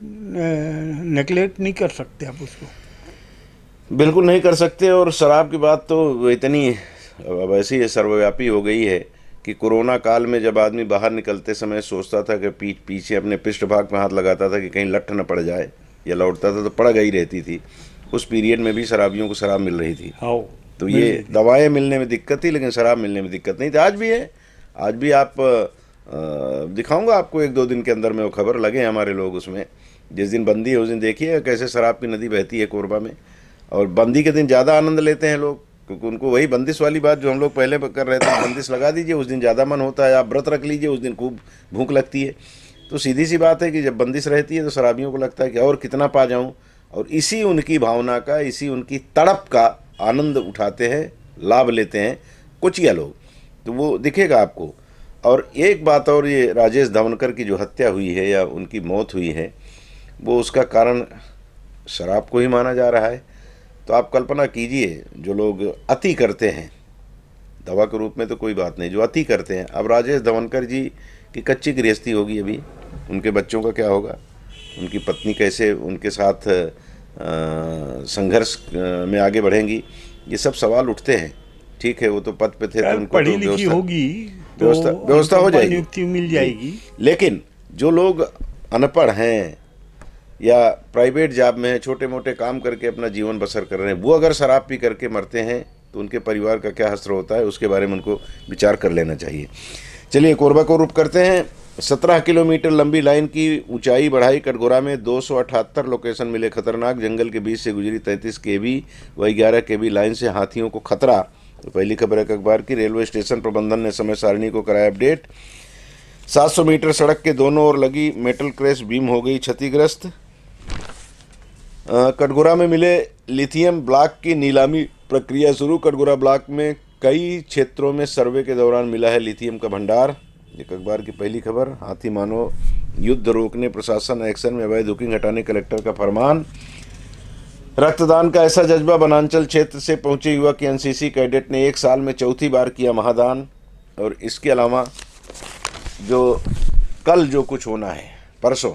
नहीं कर सकते, आप उसको बिल्कुल नहीं कर सकते। और शराब की बात तो इतनी अब ऐसी है, सर्वव्यापी हो गई है कि कोरोना काल में जब आदमी बाहर निकलते समय सोचता था कि पीछे अपने पृष्ठभाग में हाथ लगाता था कि कहीं लठ न पड़ जाए, या लौटता था तो पड़ गई रहती थी। उस पीरियड में भी शराबियों को शराब मिल रही थी। हाँ, तो ये दवाएं मिलने में दिक्कत थी, लेकिन शराब मिलने में दिक्कत नहीं थी। आज भी है, आज भी आप दिखाऊंगा आपको 1-2 दिन के अंदर में वो खबर लगे हैं हमारे लोग उसमें। जिस दिन बंदी है उस दिन देखिए कैसे शराब की नदी बहती है कोरबा में। और बंदी के दिन ज़्यादा आनंद लेते हैं लोग, क्योंकि उनको वही बंदिश वाली बात जो हम लोग पहले कर रहे थे, बंदिश लगा दीजिए उस दिन ज़्यादा मन होता है, आप व्रत रख लीजिए उस दिन खूब भूख लगती है। तो सीधी सी बात है कि जब बंदिश रहती है तो शराबियों को लगता है कि और कितना पा जाऊँ, और इसी उनकी भावना का, इसी उनकी तड़प का आनंद उठाते हैं, लाभ लेते हैं कुचिया लोग। तो वो दिखेगा आपको। और एक बात और, ये राजेश धवनकर की जो हत्या हुई है या उनकी मौत हुई है, वो उसका कारण शराब को ही माना जा रहा है। तो आप कल्पना कीजिए, जो लोग अति करते हैं, दवा के रूप में तो कोई बात नहीं, जो अति करते हैं। अब राजेश धवनकर जी की कच्ची गृहस्थी होगी, अभी उनके बच्चों का क्या होगा, उनकी पत्नी कैसे उनके साथ संघर्ष में आगे बढ़ेंगी, ये सब सवाल उठते हैं। ठीक है, वो तो पद पे थे तो उनको पढ़ी लिखी होगी तो व्यवस्था हो जाएगी, नियुक्ति मिल जाएगी। लेकिन जो लोग अनपढ़ हैं या प्राइवेट जॉब में हैं, छोटे मोटे काम करके अपना जीवन बसर कर रहे हैं, वो अगर शराब पी करके मरते हैं तो उनके परिवार का क्या हश्र होता है, उसके बारे में उनको विचार कर लेना चाहिए। चलिए कोरबा को रुख करते हैं। 17 किलोमीटर लंबी लाइन की ऊंचाई बढ़ाई, कटघोरा में 278 लोकेशन मिले खतरनाक। जंगल के बीच से गुजरी 33 kV व 11 kV लाइन से हाथियों को खतरा। तो पहली खबर है अखबार की। रेलवे स्टेशन प्रबंधन ने समय सारणी को कराया अपडेट। 700 मीटर सड़क के दोनों ओर लगी मेटल क्रैश बीम हो गई क्षतिग्रस्त। कटघोरा में मिले लिथियम ब्लॉक की नीलामी प्रक्रिया शुरू। कटघोरा ब्लॉक में कई क्षेत्रों में सर्वे के दौरान मिला है लिथियम का भंडार। एक अखबार की पहली खबर। हाथी मानो युद्ध रोकने प्रशासन एक्शन में अवैध बुकिंग हटाने कलेक्टर का फरमान। रक्तदान का ऐसा जज्बा, वनांचल क्षेत्र से पहुंचे युवा की एनसीसी कैडेट ने 1 साल में चौथी बार किया महादान। और इसके अलावा कल जो कुछ होना है परसों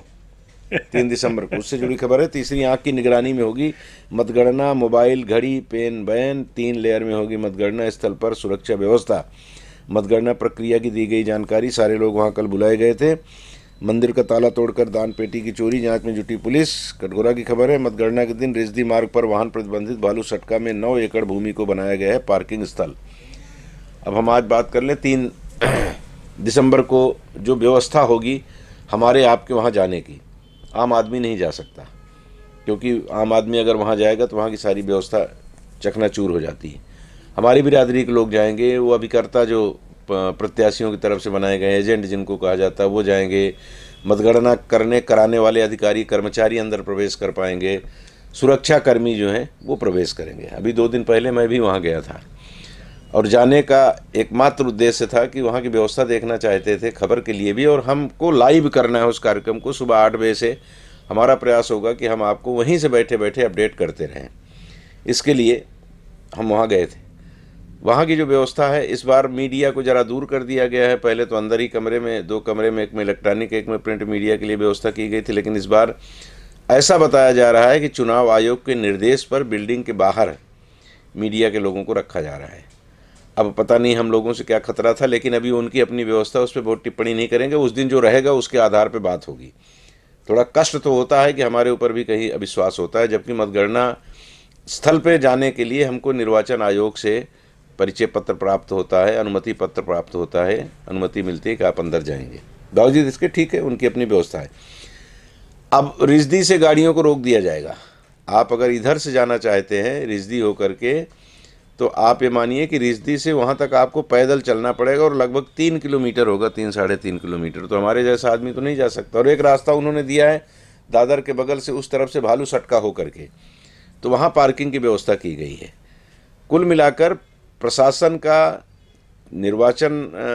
3 दिसंबर को, उससे जुड़ी खबर है। तीसरी आंख की निगरानी में होगी मतगणना। मोबाइल, घड़ी, पेन, बैन 3 लेयर में होगी मतगणना स्थल पर सुरक्षा व्यवस्था। मतगणना प्रक्रिया की दी गई जानकारी। सारे लोग वहां कल बुलाए गए थे। मंदिर का ताला तोड़कर दान पेटी की चोरी, जांच में जुटी पुलिस। कटघोरा की खबर है। मतगणना के दिन रिजदी मार्ग पर वाहन प्रतिबंधित। बालू सटका में 9 एकड़ भूमि को बनाया गया है पार्किंग स्थल। अब हम आज बात कर लें 3 दिसंबर को जो व्यवस्था होगी हमारे आपके वहाँ जाने की। आम आदमी नहीं जा सकता, क्योंकि आम आदमी अगर वहाँ जाएगा तो वहाँ की सारी व्यवस्था चकनाचूर हो जाती है। हमारी बिरादरी के लोग जाएंगे, वो अभिकर्ता जो प्रत्याशियों की तरफ से बनाए गए एजेंट जिनको कहा जाता है वो जाएंगे। मतगणना कराने वाले अधिकारी कर्मचारी अंदर प्रवेश कर पाएंगे। सुरक्षाकर्मी जो हैं वो प्रवेश करेंगे। अभी 2 दिन पहले मैं भी वहाँ गया था और जाने का एकमात्र उद्देश्य था कि वहाँ की व्यवस्था देखना चाहते थे, खबर के लिए भी, और हमको लाइव करना है उस कार्यक्रम को। सुबह 8 बजे से हमारा प्रयास होगा कि हम आपको वहीं से बैठे बैठे अपडेट करते रहें। इसके लिए हम वहाँ गए थे। वहाँ की जो व्यवस्था है, इस बार मीडिया को ज़रा दूर कर दिया गया है। पहले तो अंदर ही कमरे में 2 कमरे में, एक में इलेक्ट्रॉनिक, एक में प्रिंट मीडिया के लिए व्यवस्था की गई थी। लेकिन इस बार ऐसा बताया जा रहा है कि चुनाव आयोग के निर्देश पर बिल्डिंग के बाहर मीडिया के लोगों को रखा जा रहा है। अब पता नहीं हम लोगों से क्या खतरा था, लेकिन अभी उनकी अपनी व्यवस्था, उस पर बहुत टिप्पणी नहीं करेंगे। उस दिन जो रहेगा उसके आधार पर बात होगी। थोड़ा कष्ट तो होता है कि हमारे ऊपर भी कहीं अविश्वास होता है, जबकि मतगणना स्थल पर जाने के लिए हमको निर्वाचन आयोग से परिचय पत्र प्राप्त होता है, अनुमति पत्र प्राप्त होता है, अनुमति मिलती है कि आप अंदर जाएंगे। बावजूद इसके ठीक है, उनकी अपनी व्यवस्था है। अब रिजदी से गाड़ियों को रोक दिया जाएगा। आप अगर इधर से जाना चाहते हैं रिजदी होकर के, तो आप ये मानिए कि रिजदी से वहाँ तक आपको पैदल चलना पड़ेगा और लगभग 3 किलोमीटर होगा, 3-3.5 किलोमीटर। तो हमारे जैसा आदमी तो नहीं जा सकता। और एक रास्ता उन्होंने दिया है दादर के बगल से उस तरफ से भालू सटका होकर के, तो वहाँ पार्किंग की व्यवस्था की गई है। कुल मिलाकर प्रशासन का, निर्वाचन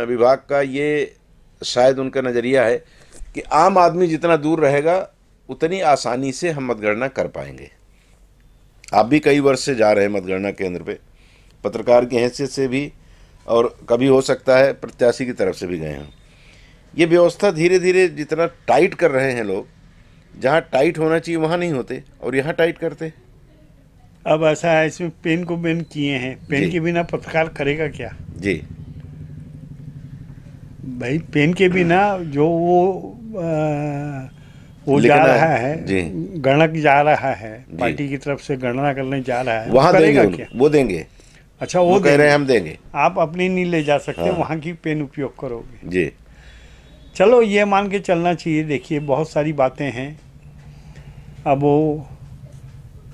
विभाग का ये शायद उनका नज़रिया है कि आम आदमी जितना दूर रहेगा उतनी आसानी से हम मतगणना कर पाएंगे। आप भी कई वर्ष से जा रहे हैं मतगणना केंद्र पे, पत्रकार की हैसियत से भी, और कभी हो सकता है प्रत्याशी की तरफ से भी गए हैं। ये व्यवस्था धीरे धीरे जितना टाइट कर रहे हैं लोग, जहाँ टाइट होना चाहिए वहाँ नहीं होते और यहाँ टाइट करते। अब ऐसा है, इसमें पेन को बैन किए हैं। पेन के बिना पत्रकार करेगा क्या? जी भाई, पेन के बिना जो वो जा रहा है, गणक जा रहा है, पार्टी की तरफ से गणना करने जा रहा है, वहाँ देंगे क्या? वो देंगे। अच्छा, वो कह रहे हैं हम देंगे। आप अपनी नहीं ले जा सकते। हाँ। वहाँ की पेन उपयोग करोगे जी। चलो, ये मान के चलना चाहिए। देखिए, बहुत सारी बातें हैं। अब वो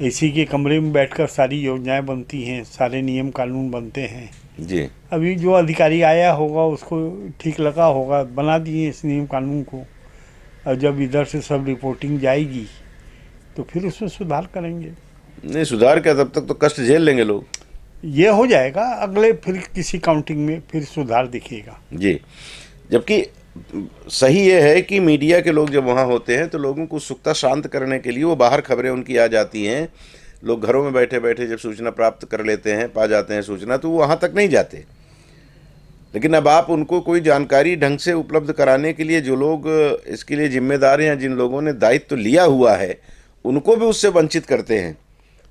एसी के कमरे में बैठकर सारी योजनाएं बनती हैं, सारे नियम कानून बनते हैं जी। अभी जो अधिकारी आया होगा उसको ठीक लगा होगा, बना दिए इस नियम कानून को। और जब इधर से सब रिपोर्टिंग जाएगी तो फिर उसमें सुधार करेंगे। नहीं, सुधार क्या, तब तक तो कष्ट झेल लेंगे लोग। ये हो जाएगा अगले फिर किसी काउंटिंग में, फिर सुधार दिखेगा जी। जबकि सही ये है कि मीडिया के लोग जब वहाँ होते हैं तो लोगों को उत्सुकता शांत करने के लिए वो बाहर खबरें उनकी आ जाती हैं। लोग घरों में बैठे बैठे जब सूचना प्राप्त कर लेते हैं, पा जाते हैं सूचना, तो वो वहाँ तक नहीं जाते। लेकिन अब आप उनको कोई जानकारी ढंग से उपलब्ध कराने के लिए जो लोग इसके लिए जिम्मेदार हैं, जिन लोगों ने दायित्व लिया हुआ है, उनको भी उससे वंचित करते हैं।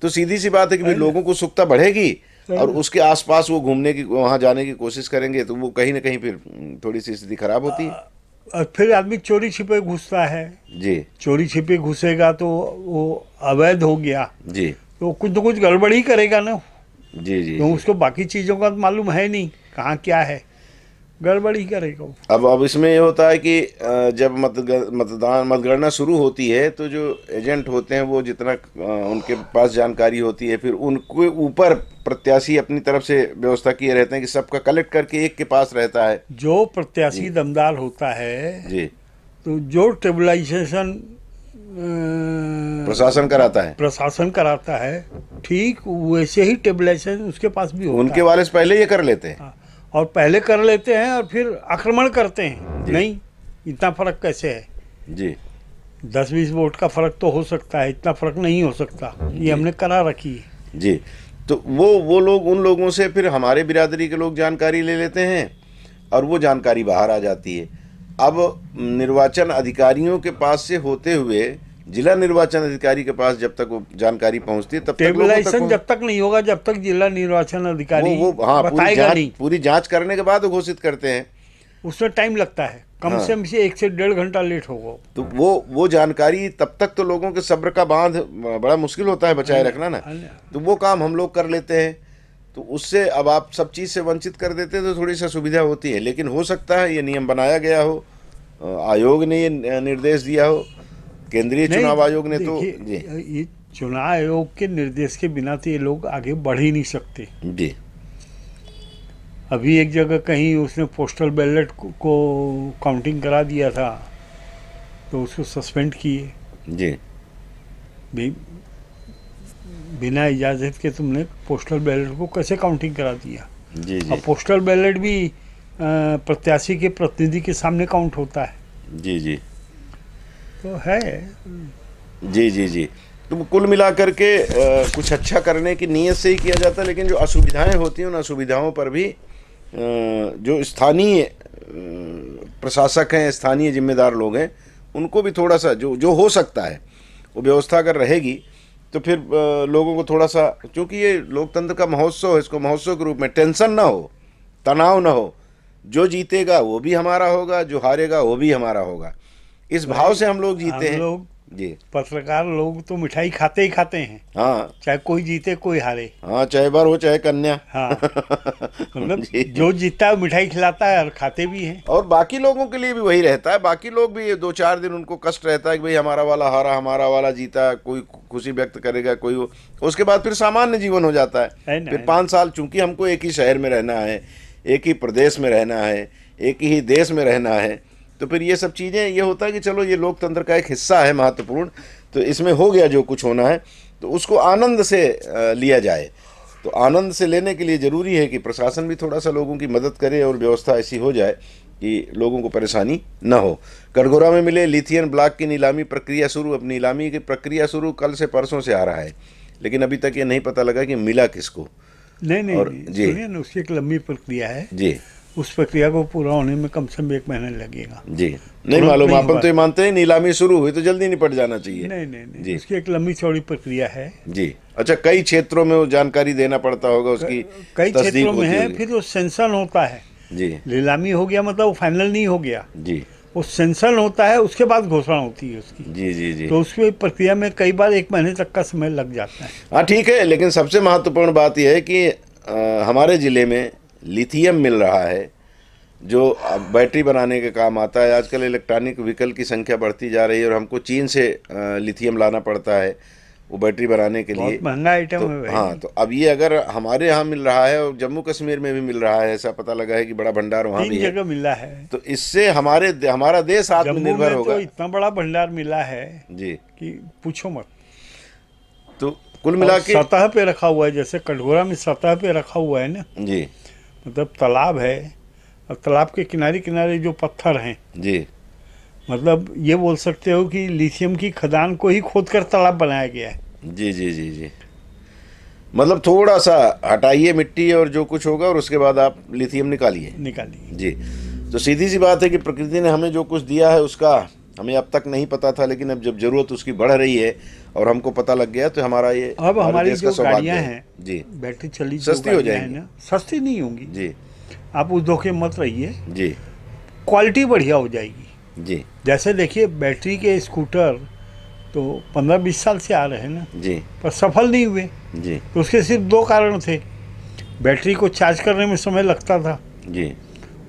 तो सीधी सी बात है कि भाई लोगों को उत्सुकता बढ़ेगी और उसके आसपास वो घूमने की, वहाँ जाने की कोशिश करेंगे, तो वो कहीं ना कहीं फिर थोड़ी सी स्थिति खराब होती है। और फिर आदमी चोरी छिपे घुसता है जी। चोरी छिपे घुसेगा तो वो अवैध हो गया जी, तो कुछ न कुछ गड़बड़ी ही करेगा ना। जी जी, तो उसको बाकी चीज़ों का मालूम है नहीं कहाँ क्या है। गड़बड़ी करेगा वो। अब इसमें ये होता है कि जब मतगणना शुरू होती है तो जो एजेंट होते हैं वो जितना उनके पास जानकारी होती है, फिर उनके ऊपर प्रत्याशी अपनी तरफ से व्यवस्था किए रहते हैं कि सबका कलेक्ट करके एक के पास रहता है। जो प्रत्याशी दमदार होता है जी, तो जो टेबलाइजेशन प्रशासन कराता है, ठीक वैसे ही टेबलाइजेशन उसके पास भी होता उनके वाले से पहले ये कर लेते हैं। हाँ, और पहले कर लेते हैं और फिर आक्रमण करते हैं। नहीं, इतना फर्क कैसे है जी? 10-20 वोट का फर्क तो हो सकता है, इतना फर्क नहीं हो सकता, ये हमने करा रखी है जी। तो वो लोग, उन लोगों से फिर हमारे बिरादरी के लोग जानकारी ले लेते हैं और वो जानकारी बाहर आ जाती है। अब निर्वाचन अधिकारियों के पास से होते हुए जिला निर्वाचन अधिकारी के पास जब तक वो जानकारी पहुंचती है तब तक टेबलाइजेशन जब तक नहीं होगा, जब तक जिला निर्वाचन अधिकारी हाँ, बताएगा नहीं। पूरी जांच करने के बाद घोषित करते हैं, उसमें टाइम लगता है, कम से कम से 1 से 1.5 घंटा लेट होगा। तो वो जानकारी तब तक तो लोगों के सब्र का बांध बड़ा मुश्किल होता है बचाए रखना ना। तो वो काम हम लोग कर लेते हैं, तो उससे अब आप सब चीज़ से वंचित कर देते हैं तो थोड़ी सी सुविधा होती है। लेकिन हो सकता है ये नियम बनाया गया हो, आयोग ने ये निर्देश दिया हो, केंद्रीय चुनाव आयोग ने, तो जी, ये चुनाव आयोग के निर्देश के बिना तो ये लोग आगे बढ़ ही नहीं सकते जी। अभी एक जगह कहीं उसने पोस्टल बैलेट को काउंटिंग करा दिया था तो उसको सस्पेंड किए जी। बिना इजाज़त के तुमने पोस्टल बैलेट को कैसे काउंटिंग करा दिया? जी जी। और पोस्टल बैलेट भी प्रत्याशी के प्रतिनिधि के सामने काउंट होता है। जी जी। तो है। जी जी जी। तो कुल मिलाकर के कुछ अच्छा करने की नीयत से ही किया जाता है, लेकिन जो असुविधाएं होती हैं उन असुविधाओं पर भी जो स्थानीय प्रशासक हैं, स्थानीय जिम्मेदार लोग हैं, उनको भी थोड़ा सा जो हो सकता है वो व्यवस्था अगर रहेगी तो फिर लोगों को थोड़ा सा, क्योंकि ये लोकतंत्र का महोत्सव है, इसको महोत्सव के रूप में टेंशन ना हो, तनाव ना हो, जो जीतेगा वो भी हमारा होगा, जो हारेगा वो भी हमारा होगा, इस भाव से हम लोग जीते हैं। लोग जी, पत्रकार लोग तो मिठाई खाते ही खाते हैं। हाँ, चाहे कोई जीते कोई हारे। हाँ, चाहे बर हो चाहे कन्या। हाँ, मतलब जो जीतता है मिठाई खिलाता है और खाते भी हैं। और बाकी लोगों के लिए भी वही रहता है, बाकी लोग भी 2-4 दिन उनको कष्ट रहता है कि भाई हमारा वाला हारा, हमारा वाला जीता, कोई खुशी व्यक्त करेगा, कोई उसके बाद फिर सामान्य जीवन हो जाता है। फिर 5 साल चूंकि हमको एक ही शहर में रहना है, एक ही प्रदेश में रहना है, एक ही देश में रहना है, तो फिर ये सब चीज़ें, ये होता है कि चलो ये लोकतंत्र का एक हिस्सा है महत्वपूर्ण, तो इसमें हो गया जो कुछ होना है तो उसको आनंद से लिया जाए। तो आनंद से लेने के लिए ज़रूरी है कि प्रशासन भी थोड़ा सा लोगों की मदद करे और व्यवस्था ऐसी हो जाए कि लोगों को परेशानी ना हो। कटघोरा में मिले लिथियम ब्लॉक की नीलामी प्रक्रिया शुरू। अब नीलामी की प्रक्रिया शुरू कल से परसों से आ रहा है, लेकिन अभी तक ये नहीं पता लगा कि मिला किसको। नहीं, सुनिए ना, उसकी एक लंबी प्रक्रिया है जी। उस प्रक्रिया को पूरा होने में कम से कम 1 महीना लगेगा जी। नहीं मालूम, अपन तो ये मानते हैं नीलामी शुरू हुई तो जल्दी निपट जाना चाहिए। नहीं जी, उसकी एक लंबी चौड़ी प्रक्रिया है जी। अच्छा, कई क्षेत्रों में वो जानकारी देना पड़ता होगा, उसकी कई क्षेत्रों में है, फिर वो सेंसन होता है जी। नीलामी हो गया मतलब वो फाइनल नहीं हो गया जी, वो सेंसन होता है, उसके बाद घोषणा होती है उसकी जी जी जी। तो उसकी प्रक्रिया में कई बार 1 महीने तक का समय लग जाता है। हाँ ठीक है, लेकिन सबसे महत्वपूर्ण बात यह है कि हमारे ज़िले में लिथियम मिल रहा है जो बैटरी बनाने के काम आता है। आजकल इलेक्ट्रॉनिक व्हीकल की संख्या बढ़ती जा रही है और हमको चीन से लिथियम लाना पड़ता है वो बैटरी बनाने के लिए। बहुत महंगा आइटम है। हाँ, तो अब ये अगर हमारे यहाँ मिल रहा है और जम्मू कश्मीर में भी मिल रहा है, ऐसा पता लगा है कि बड़ा भंडार वहाँ भी है, 3 जगह मिला है, तो इससे हमारा देश आत्मनिर्भर होगा। तो इतना बड़ा भंडार मिला है जी कि पूछो मत। तो कुल मिला के सतह पे रखा हुआ है, जैसे कटघोरा में सतह पे रखा हुआ है ना जी, मतलब तालाब है और तालाब के किनारे किनारे जो पत्थर हैं जी, मतलब ये बोल सकते हो कि लिथियम की खदान को ही खोदकर तालाब बनाया गया है जी जी जी जी। मतलब थोड़ा सा हटाइए मिट्टी और जो कुछ होगा और उसके बाद आप लिथियम निकालिए जी। तो सीधी सी बात है कि प्रकृति ने हमें जो कुछ दिया है उसका हमें अब तक नहीं पता था, लेकिन अब जब जरूरत उसकी बढ़ रही है और हमको पता लग गया तो हमारा ये अब हमारी जो गाड़ियाँ हैं जी, बैटरी चली सस्ती हो जाएंगी ना, सस्ती नहीं होंगी जी, आप उस धोखे मत रहिए जी, क्वालिटी बढ़िया हो जाएगी जी। जैसे देखिए बैटरी के स्कूटर तो 15-20 साल से आ रहे हैं ना जी, पर सफल नहीं हुए जी। तो उसके सिर्फ 2 कारण थे। बैटरी को चार्ज करने में समय लगता था जी,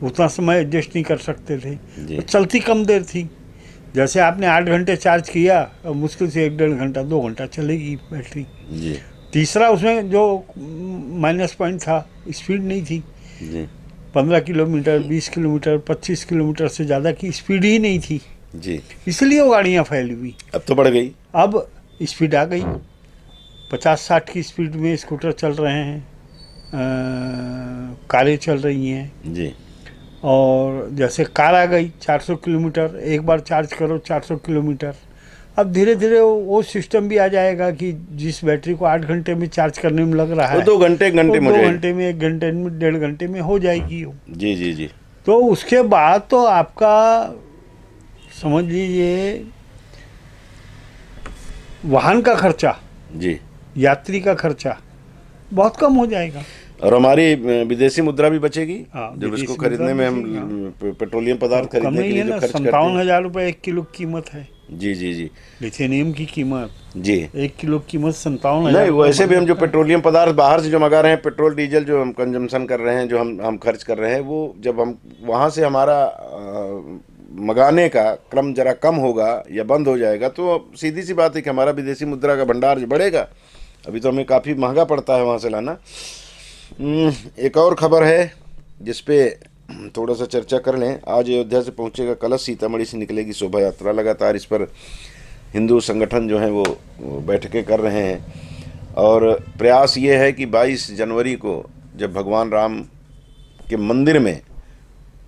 उतना समय एडजस्ट नहीं कर सकते थे, जी। तो चलती कम देर थी। जैसे आपने 8 घंटे चार्ज किया, और मुश्किल से 1-1.5 घंटा 2 घंटा चलेगी बैटरी। जी। तीसरा उसमें जो माइनस पॉइंट था, स्पीड नहीं थी। जी। 15 किलोमीटर, 20 किलोमीटर, 25 किलोमीटर से ज़्यादा की स्पीड ही नहीं थी, जी। इसलिए वो गाड़ियाँ फैली हुई। अब तो बढ़ गई। अब स्पीड आ गई, 50-60 की स्पीड में स्कूटर चल रहे हैं, कारें चल रही हैं। जी। और जैसे कार आ गई 400 किलोमीटर, एक बार चार्ज करो 400 किलोमीटर। अब धीरे धीरे वो सिस्टम भी आ जाएगा कि जिस बैटरी को 8 घंटे में चार्ज करने में लग रहा वो है, 2 घंटे 1 घंटे में हो 2 जाएगी। घंटे में, 1 घंटे में, 1.5 घंटे में हो जाएगी वो। जी। जी। जी। तो उसके बाद तो आपका समझ लीजिए वाहन का खर्चा, जी। यात्री का खर्चा बहुत कम हो जाएगा। और हमारी विदेशी मुद्रा भी बचेगी। हाँ, जब विदेशी इसको मुद्रा खरीदने में बचेगी, हम पेट्रोलियम पदार्थ कम खरीदने के नहीं लिए है जो ना, खर्च करते हैं। 57,000 रुपये 1 किलो की कीमत है। जी। जी। जी। लिथियम की कीमत, जी। 1 किलो की कीमत 57,000। नहीं, वैसे भी हम जो पेट्रोलियम पदार्थ बाहर से जो मंगा रहे हैं, पेट्रोल डीजल जो हम कंजम्पशन कर रहे हैं, जो हम खर्च कर रहे हैं, वो जब हम वहाँ से हमारा मंगाने का क्रम जरा कम होगा या बंद हो जाएगा, तो सीधी सी बात है कि हमारा विदेशी मुद्रा का भंडार जो बढ़ेगा। अभी तो हमें काफ़ी महंगा पड़ता है वहाँ से लाना। एक और खबर है जिस पे थोड़ा सा चर्चा कर लें। आज अयोध्या से पहुँचेगा कलश, सीतामढ़ी से निकलेगी शोभा यात्रा। लगातार इस पर हिंदू संगठन जो हैं वो बैठकें कर रहे हैं, और प्रयास ये है कि 22 जनवरी को जब भगवान राम के मंदिर में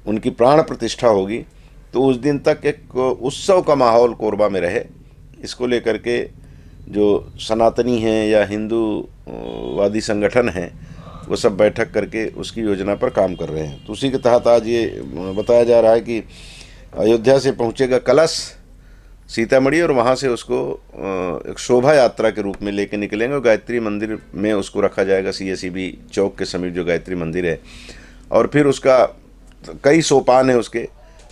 उनकी प्राण प्रतिष्ठा होगी, तो उस दिन तक एक उत्सव का माहौल कोरबा में रहे। इसको लेकर के जो सनातनी हैं या हिंदूवादी संगठन हैं, वो सब बैठक करके उसकी योजना पर काम कर रहे हैं। तो उसी के तहत आज ये बताया जा रहा है कि अयोध्या से पहुँचेगा कलश सीतामढ़ी, और वहाँ से उसको एक शोभा यात्रा के रूप में लेके निकलेंगे, और गायत्री मंदिर में उसको रखा जाएगा, CSEB चौक के समीप जो गायत्री मंदिर है। और फिर उसका कई सोपान है उसके,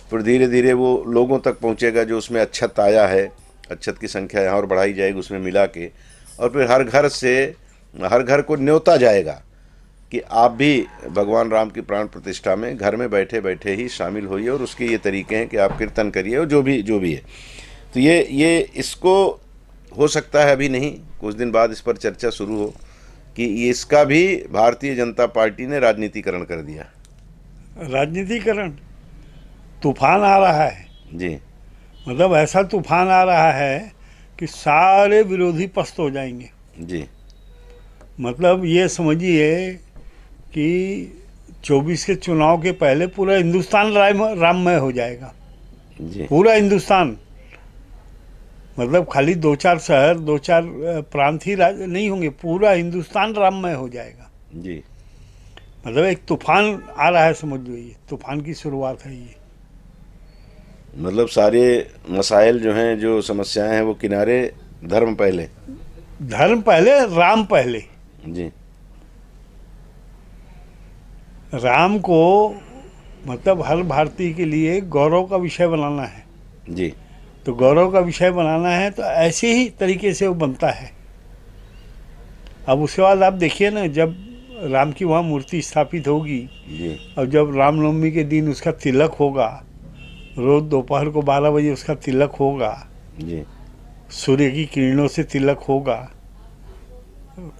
फिर धीरे धीरे वो लोगों तक पहुँचेगा। जो उसमें अक्षत आया है, अक्षत की संख्या यहाँ और बढ़ाई जाएगी उसमें मिला के, और फिर हर घर को न्योता जाएगा कि आप भी भगवान राम की प्राण प्रतिष्ठा में घर में बैठे बैठे ही शामिल होइए, और उसके ये तरीके हैं कि आप कीर्तन करिए और जो भी है। तो ये इसको हो सकता है अभी नहीं, कुछ दिन बाद इस पर चर्चा शुरू हो कि इसका भी भारतीय जनता पार्टी ने राजनीतिकरण कर दिया। राजनीतिकरण, तूफान आ रहा है। जी। मतलब ऐसा तूफान आ रहा है कि सारे विरोधी पस्त हो जाएंगे। जी। मतलब ये समझिए कि 24 के चुनाव के पहले पूरा हिंदुस्तान राममय हो जाएगा। जी। पूरा हिंदुस्तान, मतलब खाली 2-4 शहर, 2-4 प्रांत ही नहीं होंगे, पूरा हिंदुस्तान राममय हो जाएगा। जी। मतलब एक तूफान आ रहा है, समझ लो ये तूफान की शुरुआत है ये। मतलब सारे मसाइल जो हैं, जो समस्याएं हैं, वो किनारे, धर्म पहले। धर्म पहले, राम पहले। जी। राम को मतलब हर भारतीय के लिए गौरव का विषय बनाना है। जी। तो गौरव का विषय बनाना है तो ऐसे ही तरीके से वो बनता है। अब उसके बाद आप देखिए ना, जब राम की वहाँ मूर्ति स्थापित होगी, जी। और जब रामनवमी के दिन उसका तिलक होगा, रोज दोपहर को 12 बजे उसका तिलक होगा, जी। सूर्य की किरणों से तिलक होगा,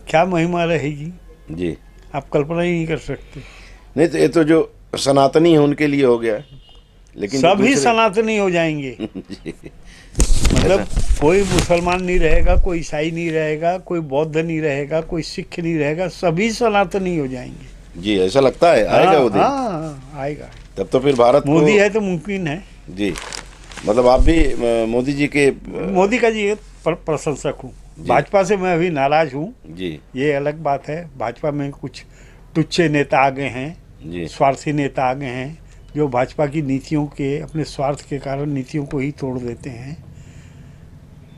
क्या महिमा रहेगी, जी। आप कल्पना ही नहीं कर सकते। नहीं, तो ये तो जो सनातनी है उनके लिए हो गया, लेकिन सभी सनातनी हो जाएंगे। जी। मतलब कोई मुसलमान नहीं रहेगा, कोई ईसाई नहीं रहेगा, कोई बौद्ध नहीं रहेगा, कोई सिख नहीं रहेगा, सभी सनातनी हो जाएंगे। जी, ऐसा लगता है आएगा वो दिन। हाँ, आएगा। तब तो फिर भारत मोदी है तो मुमकिन है। जी। मतलब आप भी मोदी जी के मोदी का जी प्रशंसक हूँ। भाजपा से मैं अभी नाराज हूँ जी। ये अलग बात है। भाजपा में कुछ टुच्चे नेता आ गए हैं, जी। स्वार्थी नेता आ गए हैं, जो भाजपा की नीतियों के, अपने स्वार्थ के कारण नीतियों को ही तोड़ देते हैं।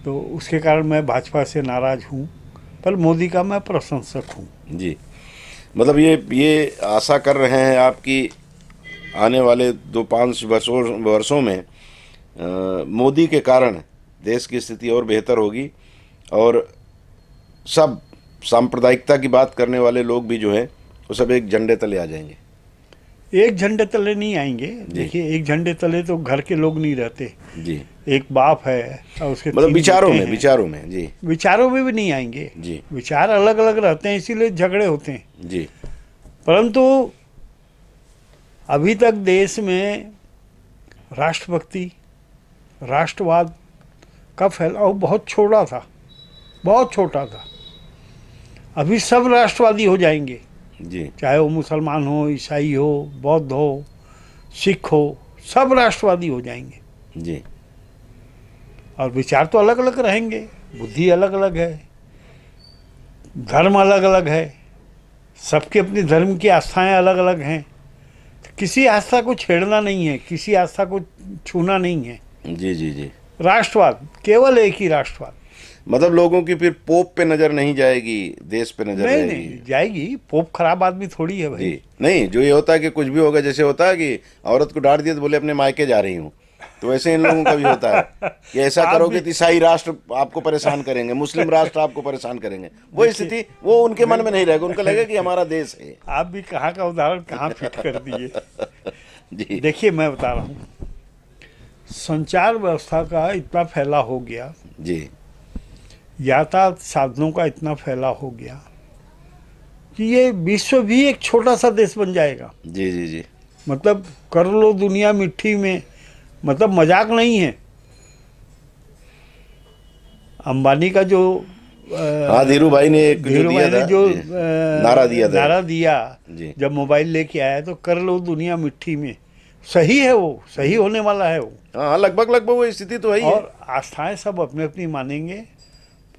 तो उसके कारण मैं भाजपा से नाराज हूँ, पर मोदी का मैं प्रशंसक हूँ। जी। मतलब ये आशा कर रहे हैं आपकी आने वाले 2-5 वर्षों में मोदी के कारण देश की स्थिति और बेहतर होगी, और सब सांप्रदायिकता की बात करने वाले लोग भी जो हैं वो सब एक झंडे तले आ जाएंगे। एक झंडे तले नहीं आएंगे। देखिए, एक झंडे तले तो घर के लोग नहीं रहते जी। एक बाप है और उसके मतलब 3 विचारों बेटे में, हैं। विचारों में जी। विचारों में भी नहीं आएंगे जी। विचार अलग अलग रहते हैं, इसीलिए झगड़े होते हैं। जी। परंतु अभी तक देश में राष्ट्रभक्ति, राष्ट्रवाद का फैलाव बहुत छोटा था, बहुत छोटा था। अभी सब राष्ट्रवादी हो जाएंगे, जी। चाहे वो मुसलमान हो, ईसाई हो, बौद्ध हो, सिख हो, सब राष्ट्रवादी हो जाएंगे। जी। और विचार तो अलग अलग रहेंगे, बुद्धि अलग अलग है, धर्म अलग अलग है, सबके अपनी धर्म की आस्थाएं अलग अलग हैं। तो किसी आस्था को छेड़ना नहीं है, किसी आस्था को छूना नहीं है। जी। जी। जी। राष्ट्रवाद, केवल एक ही राष्ट्रवाद। मतलब लोगों की फिर पोप पे नजर नहीं जाएगी, देश पे नजर नहीं रहेगी। नहीं जाएगी, पोप खराब आदमी थोड़ी है भाई। जी। नहीं, जो ये होता है कि कुछ भी होगा, जैसे होता है कि औरत को डांट दिया तो बोले अपने मायके जा रही हूँ, तो वैसे इन लोगों का भी होता है कि ऐसा आप करोगे भी- तो ईसाई राष्ट्र आपको परेशान करेंगे, मुस्लिम राष्ट्र आपको परेशान करेंगे। वो स्थिति वो उनके मन में नहीं रहेगा, उनको लगेगा कि हमारा देश है। आप भी कहाँ का उदाहरण कहाँ फिट कर दिए। जी। देखिए, मैं बता रहा हूँ, संचार व्यवस्था का इतना फैलाव हो गया, जी। यातायात साधनों का इतना फैलाव हो गया कि ये विश्व भी एक छोटा सा देश बन जाएगा। जी। जी। जी। मतलब कर लो दुनिया मिट्टी में, मतलब मजाक नहीं है। अंबानी का जो हाँ, धीरू भाई ने एक जो धीरू दिया भाई ने था, जो जी, नारा दिया था। नारा दिया जी। जब मोबाइल लेके आया, तो कर लो दुनिया मिट्टी में, सही है, वो सही होने वाला है वो। हाँ, लगभग लगभग वो स्थिति तो है ही है। और आस्थाएं सब अपनी अपनी मानेंगे।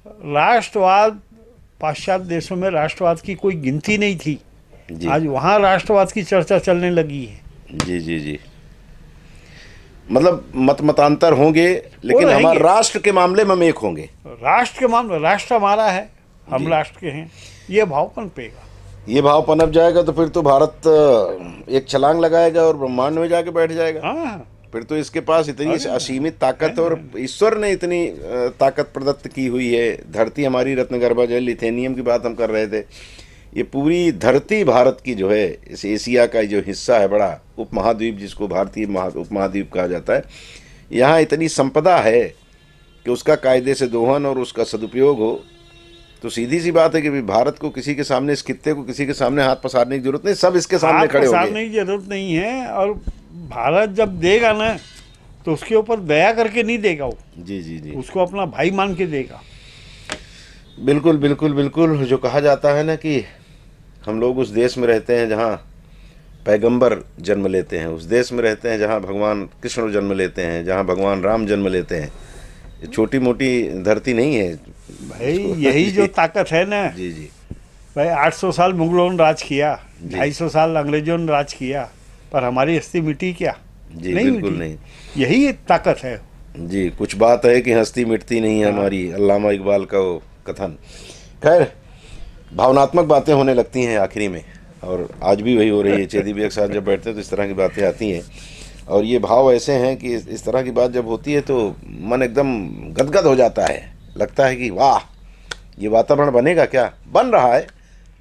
राष्ट्रवाद, पाश्चात्य देशों में राष्ट्रवाद की कोई गिनती नहीं थी, जी। आज वहाँ राष्ट्रवाद की चर्चा चलने लगी है। जी। जी। जी। मतलब मतांतर होंगे, लेकिन रहेंगे। हमारे राष्ट्र के मामले में हम एक होंगे। राष्ट्र के मामले, राष्ट्र हमारा है, हम जी। राष्ट्र के हैं, ये भाव पनपेगा। ये भाव पनप जाएगा तो फिर तो भारत एक छलांग लगाएगा और ब्रह्मांड में जाके बैठ जाएगा। हाँ, फिर तो इसके पास इतनी अरे असीमित ताकत, और ईश्वर ने इतनी ताकत प्रदत्त की हुई है। धरती हमारी रत्नगर्भा, जो लिथेनियम की बात हम कर रहे थे, ये पूरी धरती भारत की जो है, इस एशिया का जो हिस्सा है, बड़ा उपमहाद्वीप जिसको भारतीय उपमहाद्वीप कहा जाता है, यहाँ इतनी संपदा है कि उसका कायदे से दोहन और उसका सदुपयोग हो, तो सीधी सी बात है कि भारत को किसी के सामने, इस खित्ते को किसी के सामने हाथ पसारने की जरूरत नहीं, सब इसके सामने हाथ खड़े होंगे। पसारने की जरूरत नहीं है। और भारत जब देगा ना, तो उसके ऊपर दया करके नहीं देगा वो, जी। जी। जी। उसको अपना भाई मान के देगा। बिल्कुल बिल्कुल बिल्कुल। जो कहा जाता है ना कि हम लोग उस देश में रहते हैं जहाँ पैगंबर जन्म लेते हैं, उस देश में रहते हैं जहाँ भगवान कृष्ण जन्म लेते हैं, जहाँ भगवान राम जन्म लेते हैं। ये छोटी मोटी धरती नहीं है भाई, यही जो ताकत है ना। जी। जी। भाई, 800 साल मुगलों ने राज किया, जी। 250 साल अंग्रेजों ने राज किया, पर हमारी हस्ती मिटी क्या? जी। नहीं बिल्कुल मिटी। नहीं। यही एक ताकत है। जी। कुछ बात है कि हस्ती मिटती नहीं है हमारी, अल्लामा इकबाल का वो कथन। खैर, भावनात्मक बातें होने लगती हैं आखिरी में, और आज भी वही हो रही है। चेदी भी एक साथ जब बैठते हैं तो इस तरह की बातें आती हैं, और ये भाव ऐसे हैं कि इस तरह की बात जब होती है तो मन एकदम गदगद हो जाता है। लगता है कि वाह, ये वातावरण बनेगा क्या? बन रहा है,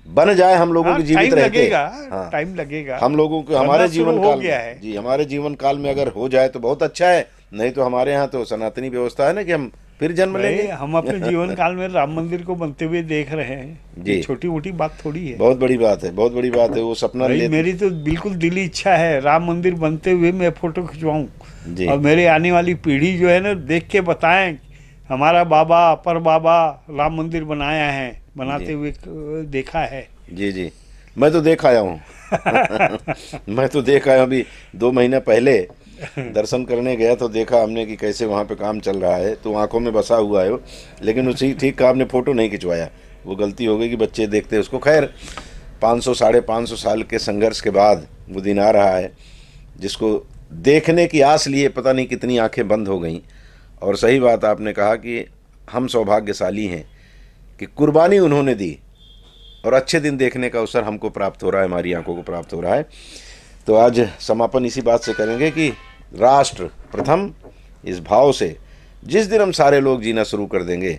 बन जाए हम लोगों हाँ, की जीवित टाइम रहते। लगेगा, हाँ, टाइम लगेगा। हम लोगों को बनना हमारे शुरू जीवन हो काल गया में, है। जी, हमारे जीवन काल में अगर हो जाए तो बहुत अच्छा है। नहीं तो हमारे यहाँ तो सनातनी व्यवस्था है ना कि हम फिर जन्म लेंगे। भाई, हम अपने जीवन काल में राम मंदिर को बनते हुए देख रहे हैं। जी। ये छोटी मोटी बात थोड़ी है। बहुत बड़ी बात है, बहुत बड़ी बात है। वो सपना भाई, ले। मेरी तो बिल्कुल दिली इच्छा है, राम मंदिर बनते हुए मैं फोटो खिंचवाऊं, जी। और मेरे आने वाली पीढ़ी जो है ना, देख के बताएं हमारा बाबा, पर बाबा राम मंदिर बनाया है, बनाते जी। हुए देखा है। जी। जी। मैं तो देख आया हूँ मैं तो देख आया। अभी 2 महीने पहले दर्शन करने गया तो देखा हमने कि कैसे वहाँ पे काम चल रहा है, तो आंखों में बसा हुआ है वो। लेकिन उसी ठीक कहा आपने, फ़ोटो नहीं खिंचवाया। वो गलती हो गई कि बच्चे देखते उसको। खैर, 500 साढ़े 500 साल के संघर्ष के बाद वो दिन आ रहा है, जिसको देखने की आस लिए पता नहीं कितनी आंखें बंद हो गईं। और सही बात आपने कहा कि हम सौभाग्यशाली हैं कि कुर्बानी उन्होंने दी, और अच्छे दिन देखने का अवसर हमको प्राप्त हो रहा है, हमारी आंखों को प्राप्त हो रहा है। तो आज समापन इसी बात से करेंगे कि राष्ट्र प्रथम, इस भाव से जिस दिन हम सारे लोग जीना शुरू कर देंगे,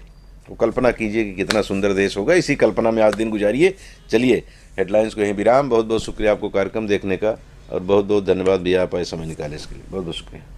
तो कल्पना कीजिए कि कितना सुंदर देश होगा। इसी कल्पना में आज दिन गुजारिए। चलिए, हेडलाइंस को यहीं विराम। बहुत बहुत शुक्रिया आपको कार्यक्रम देखने का। और बहुत बहुत धन्यवाद भैया, आप आए समय निकाले इसके लिए, बहुत बहुत शुक्रिया।